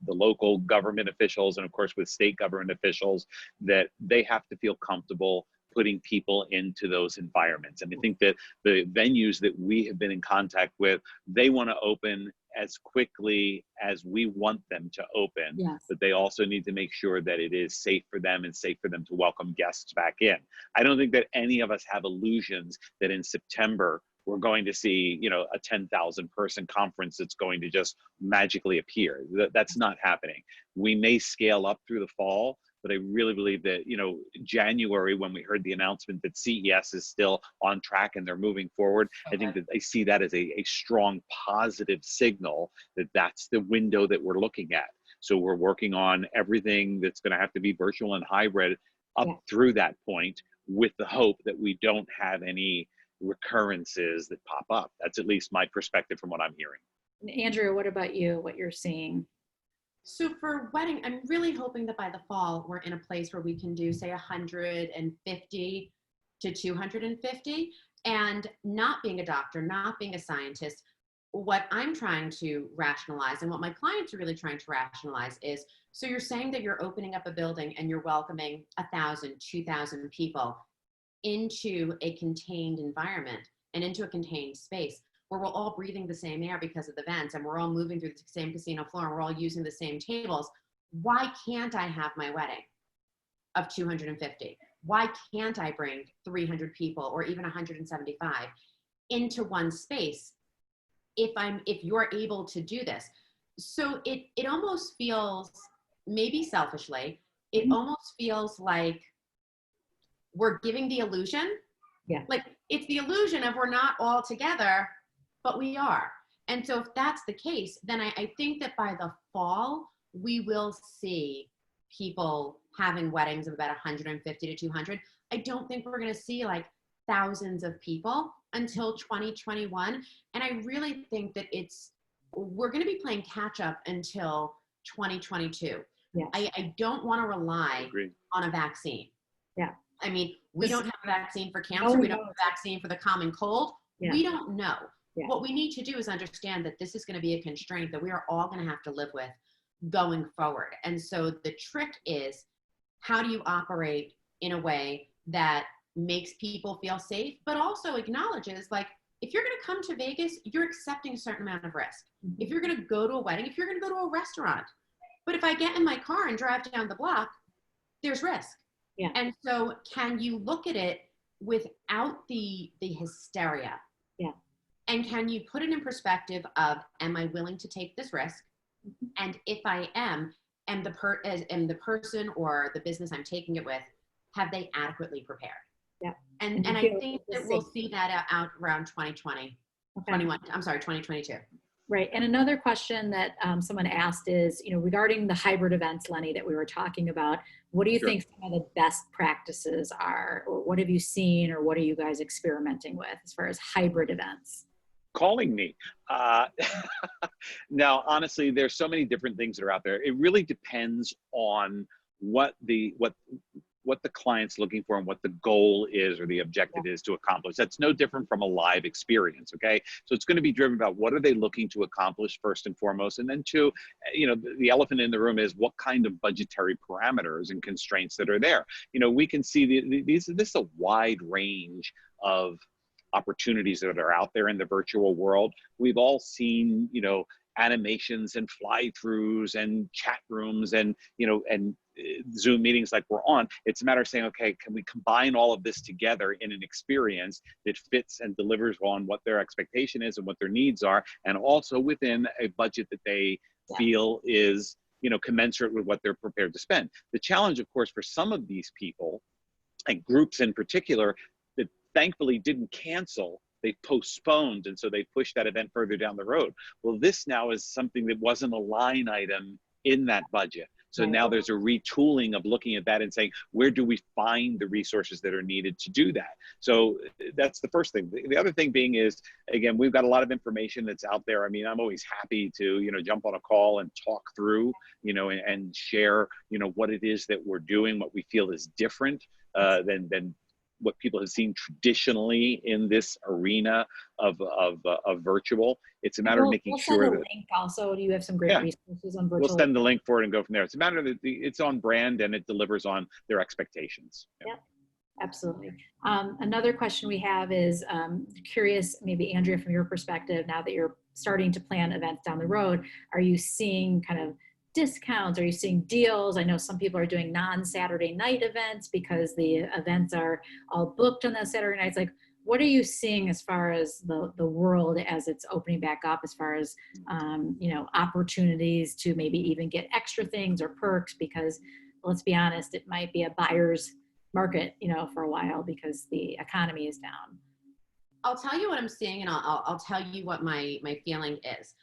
local government officials and of course with state government officials, that they have to feel comfortable putting people into those environments. And I think that the venues that we have been in contact with, they want to open as quickly as we want them to open, but they also need to make sure that it is safe for them and safe for them to welcome guests back in. I don't think that any of us have illusions that in September we're going to see, a 10,000 person conference that's going to just magically appear. That's not happening. We may scale up through the fall, but I really believe that, January, when we heard the announcement that CES is still on track and they're moving forward, I think that I see that as a strong positive signal that that's the window that we're looking at. So we're working on everything that's going to have to be virtual and hybrid up through that point, with the hope that we don't have any recurrences that pop up. That's at least my perspective from what I'm hearing. Andrea, what about you? What you're seeing? So for wedding, I'm really hoping that by the fall, we're in a place where we can do, say, 150 to 250. And not being a doctor, not being a scientist, what I'm trying to rationalize and what my clients are really trying to rationalize is, so you're saying that you're opening up a building and you're welcoming 1,000, 2,000 people into a contained environment and into a contained space where we're all breathing the same air because of the vents and we're all moving through the same casino floor and we're all using the same tables. Why can't I have my wedding of 250? Why can't I bring 300 people or even 175 into one space if you're able to do this? So it almost feels, maybe selfishly, it almost feels like we're giving the illusion. Yeah. Like it's the illusion of we're not all together, but we are. And so if that's the case, then I think that by the fall, we will see people having weddings of about 150 to 200. I don't think we're going to see like thousands of people until 2021. And I really think that we're going to be playing catch up until 2022. Yes. I don't want to rely on a vaccine. Yeah. I mean, we don't have a vaccine for cancer. Oh, we don't have a vaccine for the common cold. Yeah. We don't know. Yeah. What we need to do is understand that this is going to be a constraint that we are all going to have to live with going forward. And so the trick is, how do you operate in a way that makes people feel safe, but also acknowledges, like, if you're going to come to Vegas, you're accepting a certain amount of risk. If you're going to go to a wedding, if you're going to go to a restaurant, but if I get in my car and drive down the block, there's risk. Yeah. And so can you look at it without the hysteria? Yeah. And can you put it in perspective of, am I willing to take this risk? And if I am the person or the business I'm taking it with, have they adequately prepared? Yeah. And I think that we'll see that out around 2020, 2022. Right. And another question that someone asked is, regarding the hybrid events, Lenny, that we were talking about, what do you think some of the best practices are, or what have you seen, or what are you guys experimenting with as far as hybrid events? Calling me. Now, honestly, there's so many different things that are out there. It really depends on what the client's looking for and what the goal is or the objective is to accomplish. That's no different from a live experience, okay? So it's going to be driven about what are they looking to accomplish first and foremost, and then two, the elephant in the room is what kind of budgetary parameters and constraints that are there. We can see this is a wide range of opportunities that are out there in the virtual world. We've all seen, animations and fly-throughs and chat rooms and Zoom meetings like we're on. It's a matter of saying, okay, can we combine all of this together in an experience that fits and delivers on what their expectation is and what their needs are, and also within a budget that they feel is commensurate with what they're prepared to spend. The challenge, of course, for some of these people and groups in particular that thankfully didn't cancel, they postponed, and so they pushed that event further down the road. Well, this now is something that wasn't a line item in that budget. So now there's a retooling of looking at that and saying, where do we find the resources that are needed to do that? So that's the first thing. The other thing being is, again, we've got a lot of information that's out there. I mean, I'm always happy to, jump on a call and talk through, and share, what it is that we're doing, what we feel is different than what people have seen traditionally in this arena of virtual. It's a matter of making sure that. Link also, do you have some great resources on virtual? We'll send the link for it and go from there. It's a matter that it's on brand and it delivers on their expectations. Yeah, absolutely. Another question we have is curious, maybe Andrea, from your perspective, now that you're starting to plan events down the road, are you seeing kind of discounts? Are you seeing deals? I know some people are doing non-Saturday night events because the events are all booked on those Saturday nights. Like, what are you seeing as far as the world as it's opening back up, as far as, opportunities to maybe even get extra things or perks? Because let's be honest, it might be a buyer's market, for a while because the economy is down. I'll tell you what I'm seeing, and I'll tell you what my feeling is.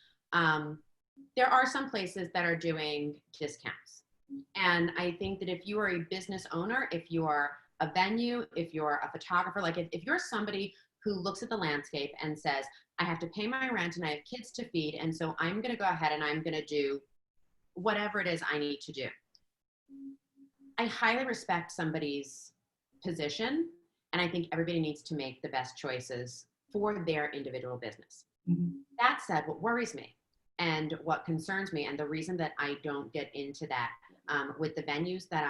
There are some places that are doing discounts. And I think that if you are a business owner, if you are a venue, if you're a photographer, like if you're somebody who looks at the landscape and says, I have to pay my rent and I have kids to feed, and so I'm going to go ahead and I'm going to do whatever it is I need to do. I highly respect somebody's position, and I think everybody needs to make the best choices for their individual business. Mhm. That said, what worries me and what concerns me, and the reason that I don't get into that with the venues that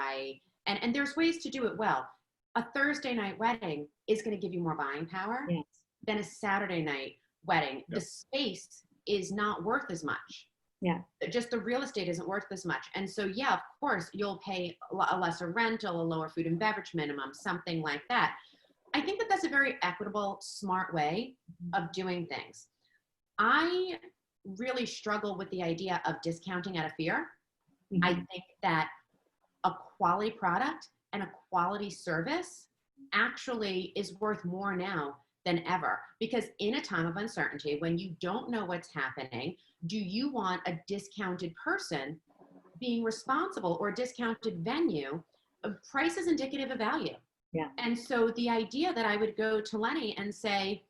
and there's ways to do it well. A Thursday night wedding is going to give you more buying power Yes. than a Saturday night wedding. Yep. The space is not worth as much. Yeah. Just the real estate isn't worth as much. And so, yeah, of course, you'll pay a lesser rental, a lower food and beverage minimum, something like that. I think that that's a very equitable, smart way of doing things. I really struggle with the idea of discounting out of fear. Mhm. I think that a quality product and a quality service actually is worth more now than ever, because in a time of uncertainty, when you don't know what's happening, do you want a discounted person being responsible, or a discounted venue? Price is indicative of value. Yeah. And so the idea that I would go to Lenny and say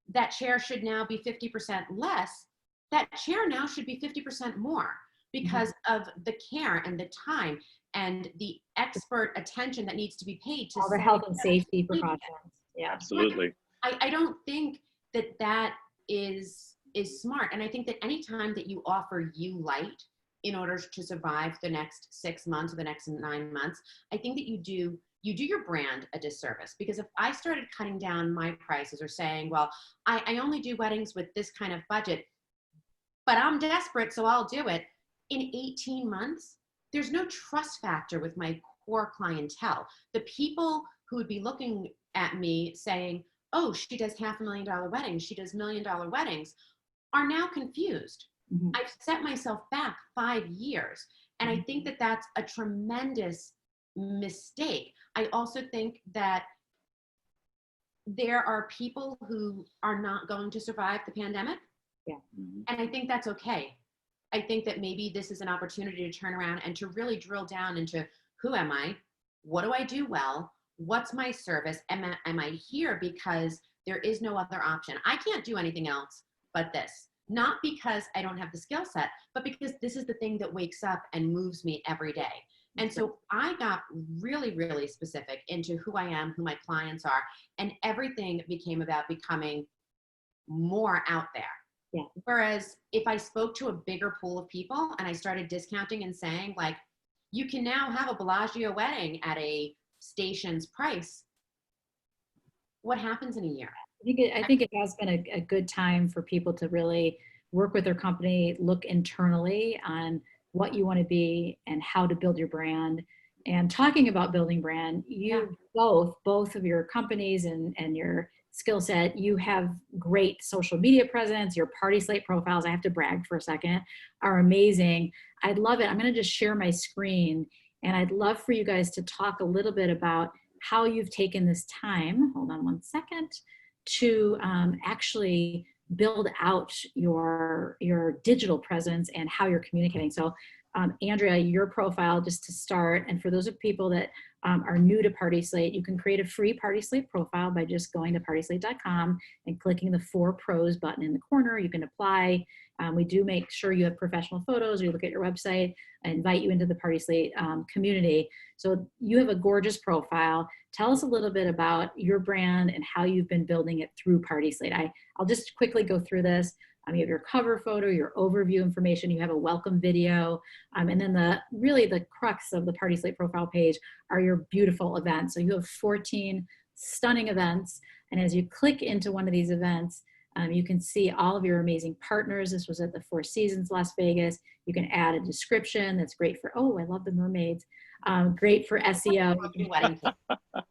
that chair should now be 50% less, that chair now should be 50% more, because of the care and the time and the expert attention that needs to be paid to All the health and safety precautions. Yeah. Absolutely. I don't think that that is smart. And I think that anytime that you offer you light in order to survive the next 6 months or the next 9 months, I think that you do your brand a disservice. Because if I started cutting down my prices or saying, well, I only do weddings with this kind of budget, but I'm desperate, so I'll do it. In 18 months, there's no trust factor with my core clientele. The people who would be looking at me saying, oh, she does $500,000 weddings, she does $1 million weddings, are now confused. Mhm. I've set myself back 5 years. And I think that that's a tremendous mistake. I also think that there are people who are not going to survive the pandemic. Yeah. And I think that's okay. I think that maybe this is an opportunity to turn around and to really drill down into, who am I? What do I do well? What's my service? Am I here because there is no other option? I can't do anything else but this. Not because I don't have the skill set, but because this is the thing that wakes up and moves me every day. And so I got really, really specific into who I am, who my clients are, and everything became about becoming more out there. Yeah. Whereas if I spoke to a bigger pool of people and I started discounting and saying, like, you can now have a Bellagio wedding at a station's price, what happens in a year? I think it has been a good time for people to really work with their company, look internally on what you want to be and how to build your brand. And talking about building brand, you both of your companies and your skill set, you have great social media presence. Your PartySlate profiles, I have to brag for a second, are amazing. I'd love it. I'm going to just share my screen, and I'd love for you guys to talk a little bit about how you've taken this time, hold on one second, to actually build out your digital presence and how you're communicating. So Andrea, your profile, just to start, and for those of people that are new to PartySlate, you can create a free PartySlate profile by just going to partyslate.com and clicking the 4 pros button in the corner. You can apply. We do make sure you have professional photos, or you look at your website. I invite you into the PartySlate community. So you have a gorgeous profile. Tell us a little bit about your brand and how you've been building it through PartySlate. I'll just quickly go through this. You have your cover photo, your overview information, you have a welcome video, and then the crux of the PartySlate profile page are your beautiful events. So you have 14 stunning events, and as you click into one of these events, you can see all of your amazing partners. This was at the Four Seasons Las Vegas. You can add a description that's great for, oh, I love the mermaids. Great for SEO.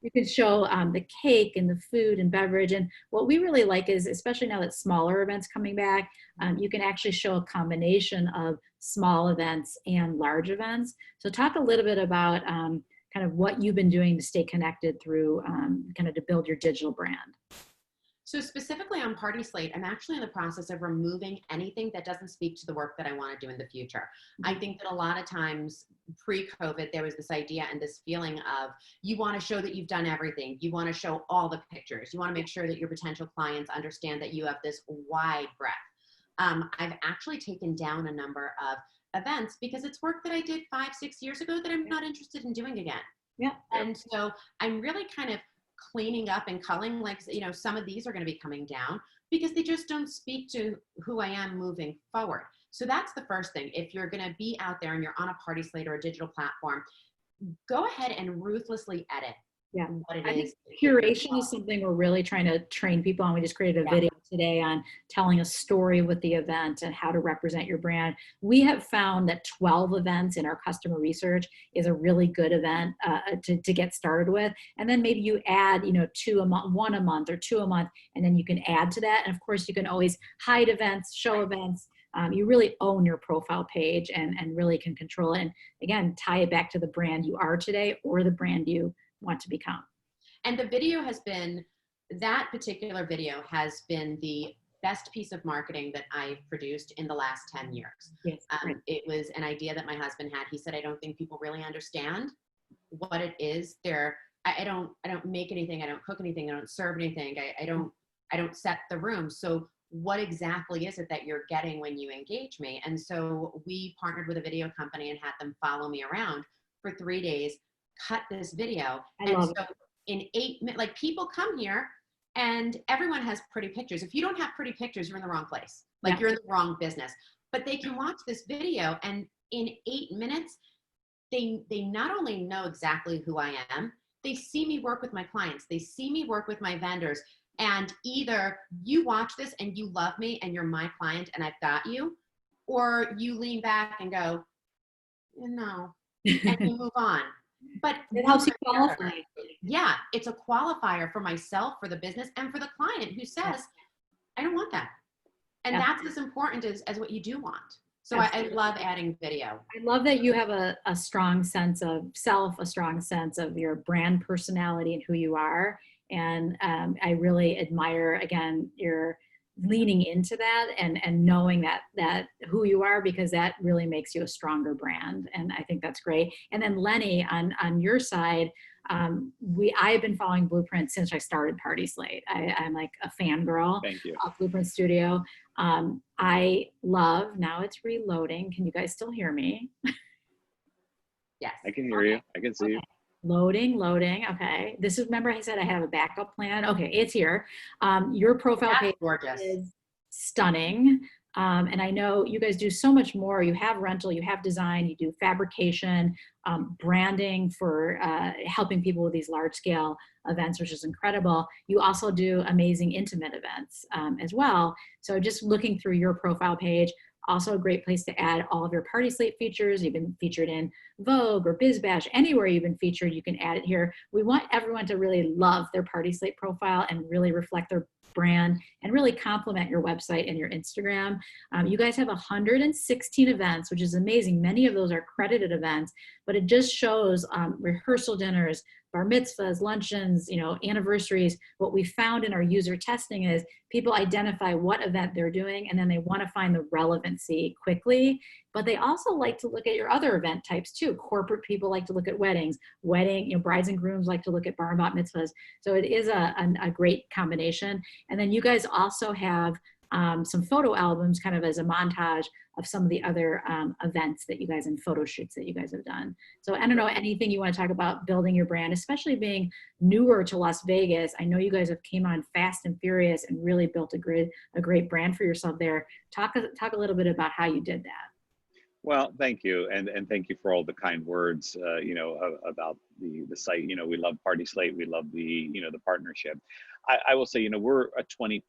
You can show the cake and the food and beverage. And what we really like is, especially now that smaller events coming back, you can actually show a combination of small events and large events. So talk a little bit about kind of what you've been doing to stay connected through kind of to build your digital brand. So specifically on PartySlate, I'm actually in the process of removing anything that doesn't speak to the work that I want to do in the future. I think that a lot of times pre-COVID, there was this idea and this feeling of you want to show that you've done everything. You want to show all the pictures. You want to make sure that your potential clients understand that you have this wide breadth. I've actually taken down a number of events because it's work that I did 5-6 years ago that I'm not interested in doing again. Yeah. And so I'm really kind of cleaning up and culling, like, you know, some of these are going to be coming down because they just don't speak to who I am moving forward. So that's the first thing. If you're going to be out there and you're on a PartySlate or a digital platform, go ahead and ruthlessly edit what it I is. think curation is something we're really trying to train people on. We just created a video today on telling a story with the event and how to represent your brand. We have found that 12 events in our customer research is a really good event to get started with. And then maybe you add, 2 a month, 1 a month or 2 a month, and then you can add to that. And of course you can always hide events, show events. You really own your profile page and really can control it. And again, tie it back to the brand you are today or the brand you want to become. And the video that particular video has been the best piece of marketing that I've produced in the last 10 years. Yes, it was an idea that my husband had. He said, I don't think people really understand what it is. I don't make anything. I don't cook anything. I don't serve anything. I don't set the room. So what exactly is it that you're getting when you engage me? And so we partnered with a video company and had them follow me around for 3 days, cut this video. In 8 minutes, like, people come here and everyone has pretty pictures. If you don't have pretty pictures, you're in the wrong place. Like, you're in the wrong business. But they can watch this video and in 8 minutes, they not only know exactly who I am, they see me work with my clients. They see me work with my vendors. And either you watch this and you love me and you're my client and I've got you, or you lean back and go, no, and you move on. But it helps you qualify. Yeah, it's a qualifier for myself, for the business, and for the client who says, I don't want that. And that's as important as what you do want. So I love adding video. I love that you have a strong sense of self, a strong sense of your brand personality and who you are. And I really admire, again, your leaning into that and knowing that who you are, because that really makes you a stronger brand. And I think that's great. And then Lenny, on your side, I've been following Blueprint since I started PartySlate. I'm like a fangirl of Blueprint Studio. I love, now it's reloading. Can you guys still hear me? Yes. I can hear you. I can see you. Loading. Okay. This is, remember I said I have a backup plan? Okay, it's here. Your profile page is stunning. And I know you guys do so much more. You have rental, you have design, you do fabrication, branding for helping people with these large scale events, which is incredible. You also do amazing intimate events as well. So just looking through your profile page, also a great place to add all of your PartySlate features. You've been featured in Vogue or BizBash, anywhere you've been featured, you can add it here. We want everyone to really love their PartySlate profile and really reflect their brand and really complement your website and your Instagram. You guys have 116 events, which is amazing. Many of those are credited events, but it just shows rehearsal dinners, bar mitzvahs, luncheons, anniversaries. What we found in our user testing is people identify what event they're doing, and then they want to find the relevancy quickly, but they also like to look at your other event types too. Corporate people like to look at weddings, brides and grooms like to look at bar and bat mitzvahs. So it is a great combination. And then you guys also have some photo albums kind of as a montage of some of the other events that you guys, and photo shoots that you guys have done. So I don't know, anything you want to talk about building your brand, especially being newer to Las Vegas. I know you guys have came on fast and furious and really built a great brand for yourself there. Talk a little bit about how you did that. Well, thank you. And thank you for all the kind words, about the site. We love PartySlate. We love the partnership. I will say, we're a 20+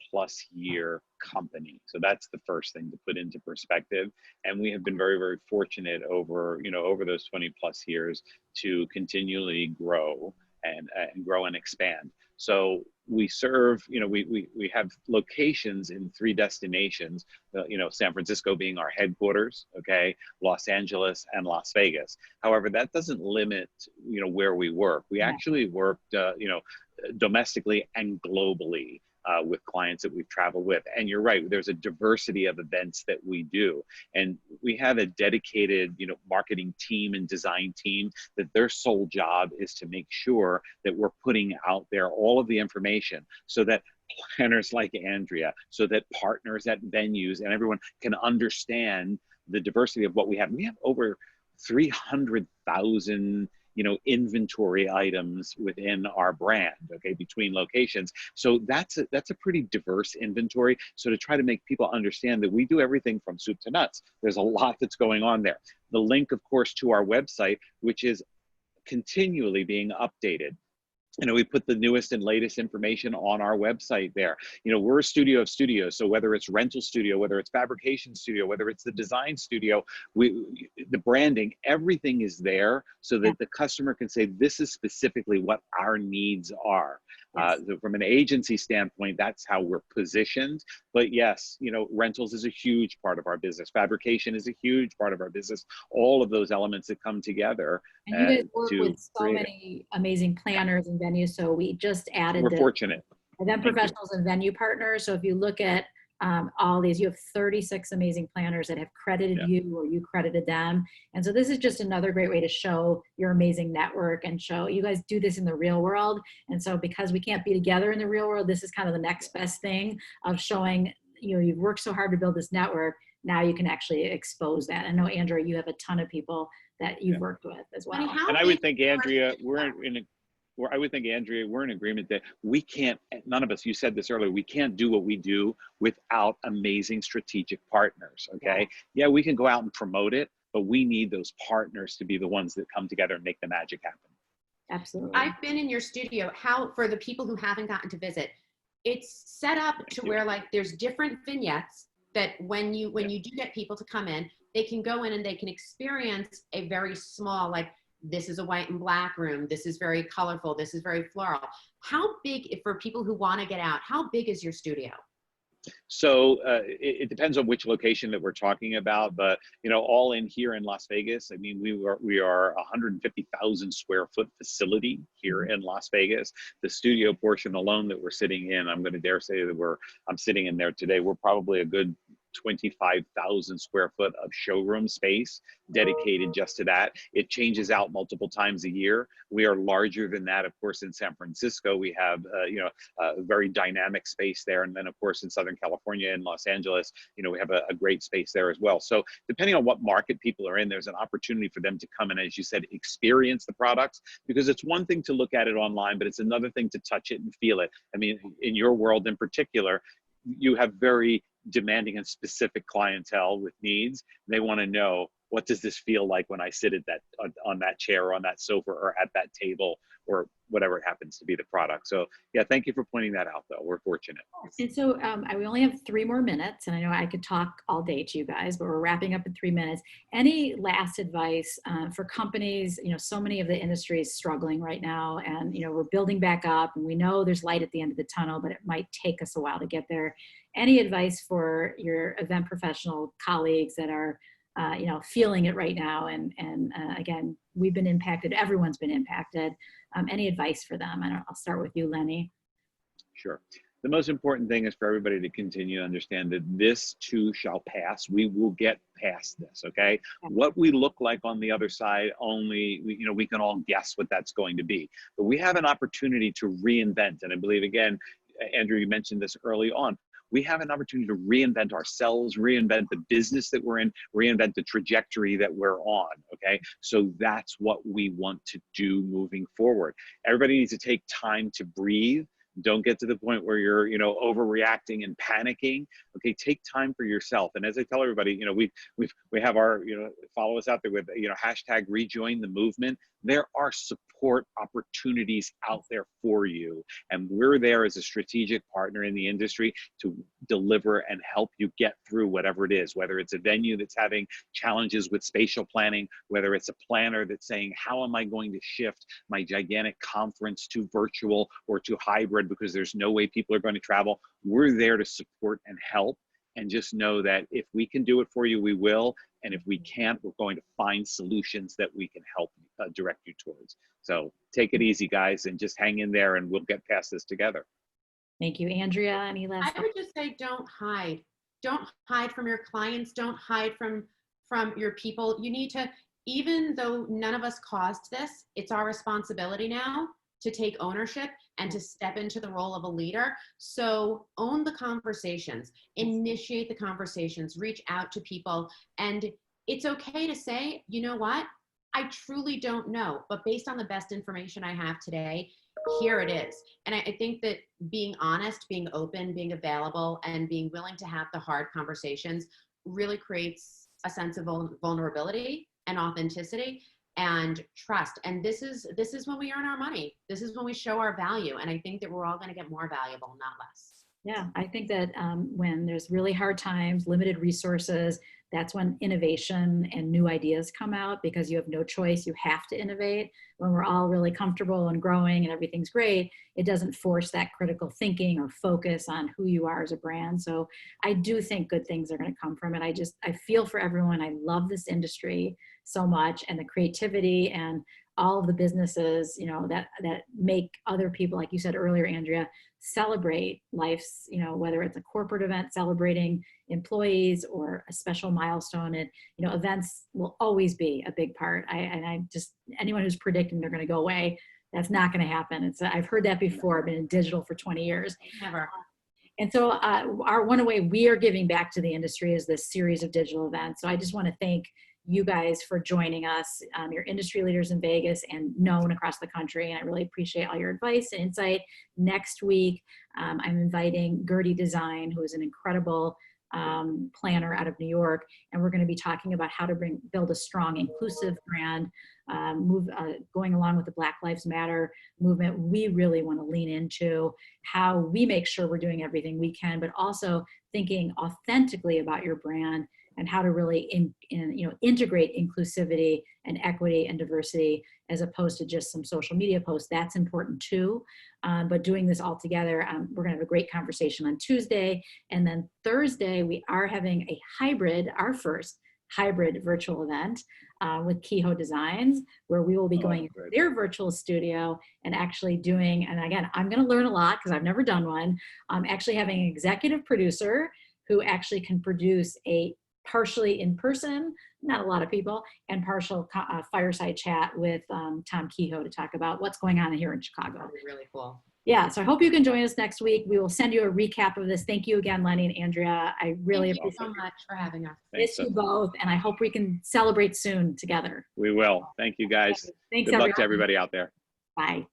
year company. So that's the first thing to put into perspective. And we have been very, very fortunate over those 20+ years to continually grow and grow and expand. So we serve, we have locations in 3 destinations, San Francisco being our headquarters, okay, Los Angeles and Las Vegas. However, that doesn't limit, where we work. We actually worked, domestically and globally with clients that we've traveled with. And you're right, there's a diversity of events that we do. And we have a dedicated, marketing team and design team that their sole job is to make sure that we're putting out there all of the information so that planners like Andrea, so that partners at venues and everyone can understand the diversity of what we have. We have over 300,000 inventory items within our brand, okay, between locations. So that's a pretty diverse inventory. So to try to make people understand that we do everything from soup to nuts, there's a lot that's going on there. The link, of course, to our website, which is continually being updated. We put the newest and latest information on our website there. We're a studio of studios. So whether it's rental studio, whether it's fabrication studio, whether it's the design studio, the branding, everything is there so that the customer can say, this is specifically what our needs are. So from an agency standpoint, that's how we're positioned. But yes, rentals is a huge part of our business. Fabrication is a huge part of our business. All of those elements that come together. And you guys work with so many amazing planners and venues. So we just added We're fortunate. Event professionals and venue partners. So if you look at all these, you have 36 amazing planners that have credited you or you credited them. And so this is just another great way to show your amazing network and show you guys do this in the real world. And so because we can't be together in the real world, this is kind of the next best thing of showing, you've worked so hard to build this network. Now you can actually expose that. I know, Andrea, you have a ton of people that you've worked with as well. And I would think, Andrea, we're in agreement that we can't, none of us, you said this earlier, we can't do what we do without amazing strategic partners, okay? Yeah, we can go out and promote it, but we need those partners to be the ones that come together and make the magic happen. Absolutely. I've been in your studio. For the people who haven't gotten to visit, it's set up where like there's different vignettes that when you do get people to come in, they can go in and they can experience a very small, like, this is a white and black room. This is very colorful. This is very floral. How big, for people who want to get out, how big is your studio? So it depends on which location that we're talking about, but all in here in Las Vegas, I mean, we are a 150,000 square foot facility here in Las Vegas. The studio portion alone that we're sitting in, I'm going to dare say that I'm sitting in there today. We're probably a good 25,000 square foot of showroom space dedicated just to that. It changes out multiple times a year. We are larger than that, of course, in San Francisco. We have, a very dynamic space there. And then, of course, in Southern California and Los Angeles, we have a great space there as well. So depending on what market people are in, there's an opportunity for them to come and, as you said, experience the products, because it's one thing to look at it online, but it's another thing to touch it and feel it. I mean, in your world in particular, you have very demanding and specific clientele with needs. They want to know, what does this feel like when I sit at that on that chair or on that sofa or at that table or whatever it happens to be the product. So yeah, thank you for pointing that out, though. We're fortunate. And so we only have 3 more minutes, and I know I could talk all day to you guys, but we're wrapping up in 3 minutes. Any last advice for companies? So many of the industry is struggling right now, and we're building back up, and we know there's light at the end of the tunnel, but it might take us a while to get there. Any advice for your event professional colleagues that are feeling it right now? And again, we've been impacted. Everyone's been impacted. Any advice for them? I'll start with you, Lenny. Sure. The most important thing is for everybody to continue to understand that this too shall pass. We will get past this, okay? What we look like on the other side, only, we can all guess what that's going to be. But we have an opportunity to reinvent. And I believe, again, Andrew, you mentioned this early on. We have an opportunity to reinvent ourselves, reinvent the business that we're in, reinvent the trajectory that we're on, okay? So that's what we want to do moving forward. Everybody needs to take time to breathe. Don't get to the point where you're, overreacting and panicking. Okay, take time for yourself. And as I tell everybody, we have our, follow us out there with, hashtag rejoin the movement. There are support opportunities out there for you. And we're there as a strategic partner in the industry to deliver and help you get through whatever it is, whether it's a venue that's having challenges with spatial planning, whether it's a planner that's saying, how am I going to shift my gigantic conference to virtual or to hybrid because there's no way people are going to travel. We're there to support and help. And just know that if we can do it for you, we will. And if we can't, we're going to find solutions that we can help direct you towards. So take it easy, guys, and just hang in there, and we'll get past this together. Thank you. Andrea, any last? I would just say, don't hide. Don't hide from your clients. Don't hide from your people. You need to, even though none of us caused this, it's our responsibility now to take ownership and to step into the role of a leader. So own the conversations, initiate the conversations, reach out to people. And it's okay to say, you know what? I truly don't know, but based on the best information I have today, here it is. And I think that being honest, being open, being available, and being willing to have the hard conversations really creates a sense of vulnerability and authenticity and trust. And this is when we earn our money. This is when we show our value. And I think that we're all going to get more valuable, not less. Yeah, I think that when there's really hard times, limited resources, that's when innovation and new ideas come out, because you have no choice. You have to innovate. When we're all really comfortable and growing and everything's great, it doesn't force that critical thinking or focus on who you are as a brand. So I do think good things are going to come from it. I feel for everyone. I love this industry so much, and the creativity and all of the businesses, that make other people, like you said earlier, Andrea, celebrate life's, whether it's a corporate event celebrating employees or a special milestone. And, events will always be a big part. Anyone who's predicting they're going to go away, that's not going to happen. I've heard that before. I've been in digital for 20 years. Never. And so one way we are giving back to the industry is this series of digital events. So I just want to thank you guys for joining us. You're industry leaders in Vegas and known across the country. And I really appreciate all your advice and insight. Next week, I'm inviting Gertie Design, who is an incredible planner out of New York. And we're going to be talking about how to build a strong, inclusive brand, going along with the Black Lives Matter movement. We really want to lean into how we make sure we're doing everything we can, but also thinking authentically about your brand and how to really integrate inclusivity and equity and diversity, as opposed to just some social media posts. That's important too. But doing this all together, we're gonna have a great conversation on Tuesday. And then Thursday, we are having our first hybrid virtual event with Kehoe Designs, where we will be going into their virtual studio and actually doing, and again, I'm gonna learn a lot because I've never done one, actually having an executive producer who actually can produce a partially in person, not a lot of people, and partial fireside chat with Tom Kehoe to talk about what's going on here in Chicago. That'd be really cool. Yeah, so I hope you can join us next week. We will send you a recap of this. Thank you again, Lenny and Andrea. I really appreciate Thank you so much for having us. Miss you both, and I hope we can celebrate soon together. We will. Thank you, guys. Thanks, Good luck to everybody out there. Bye.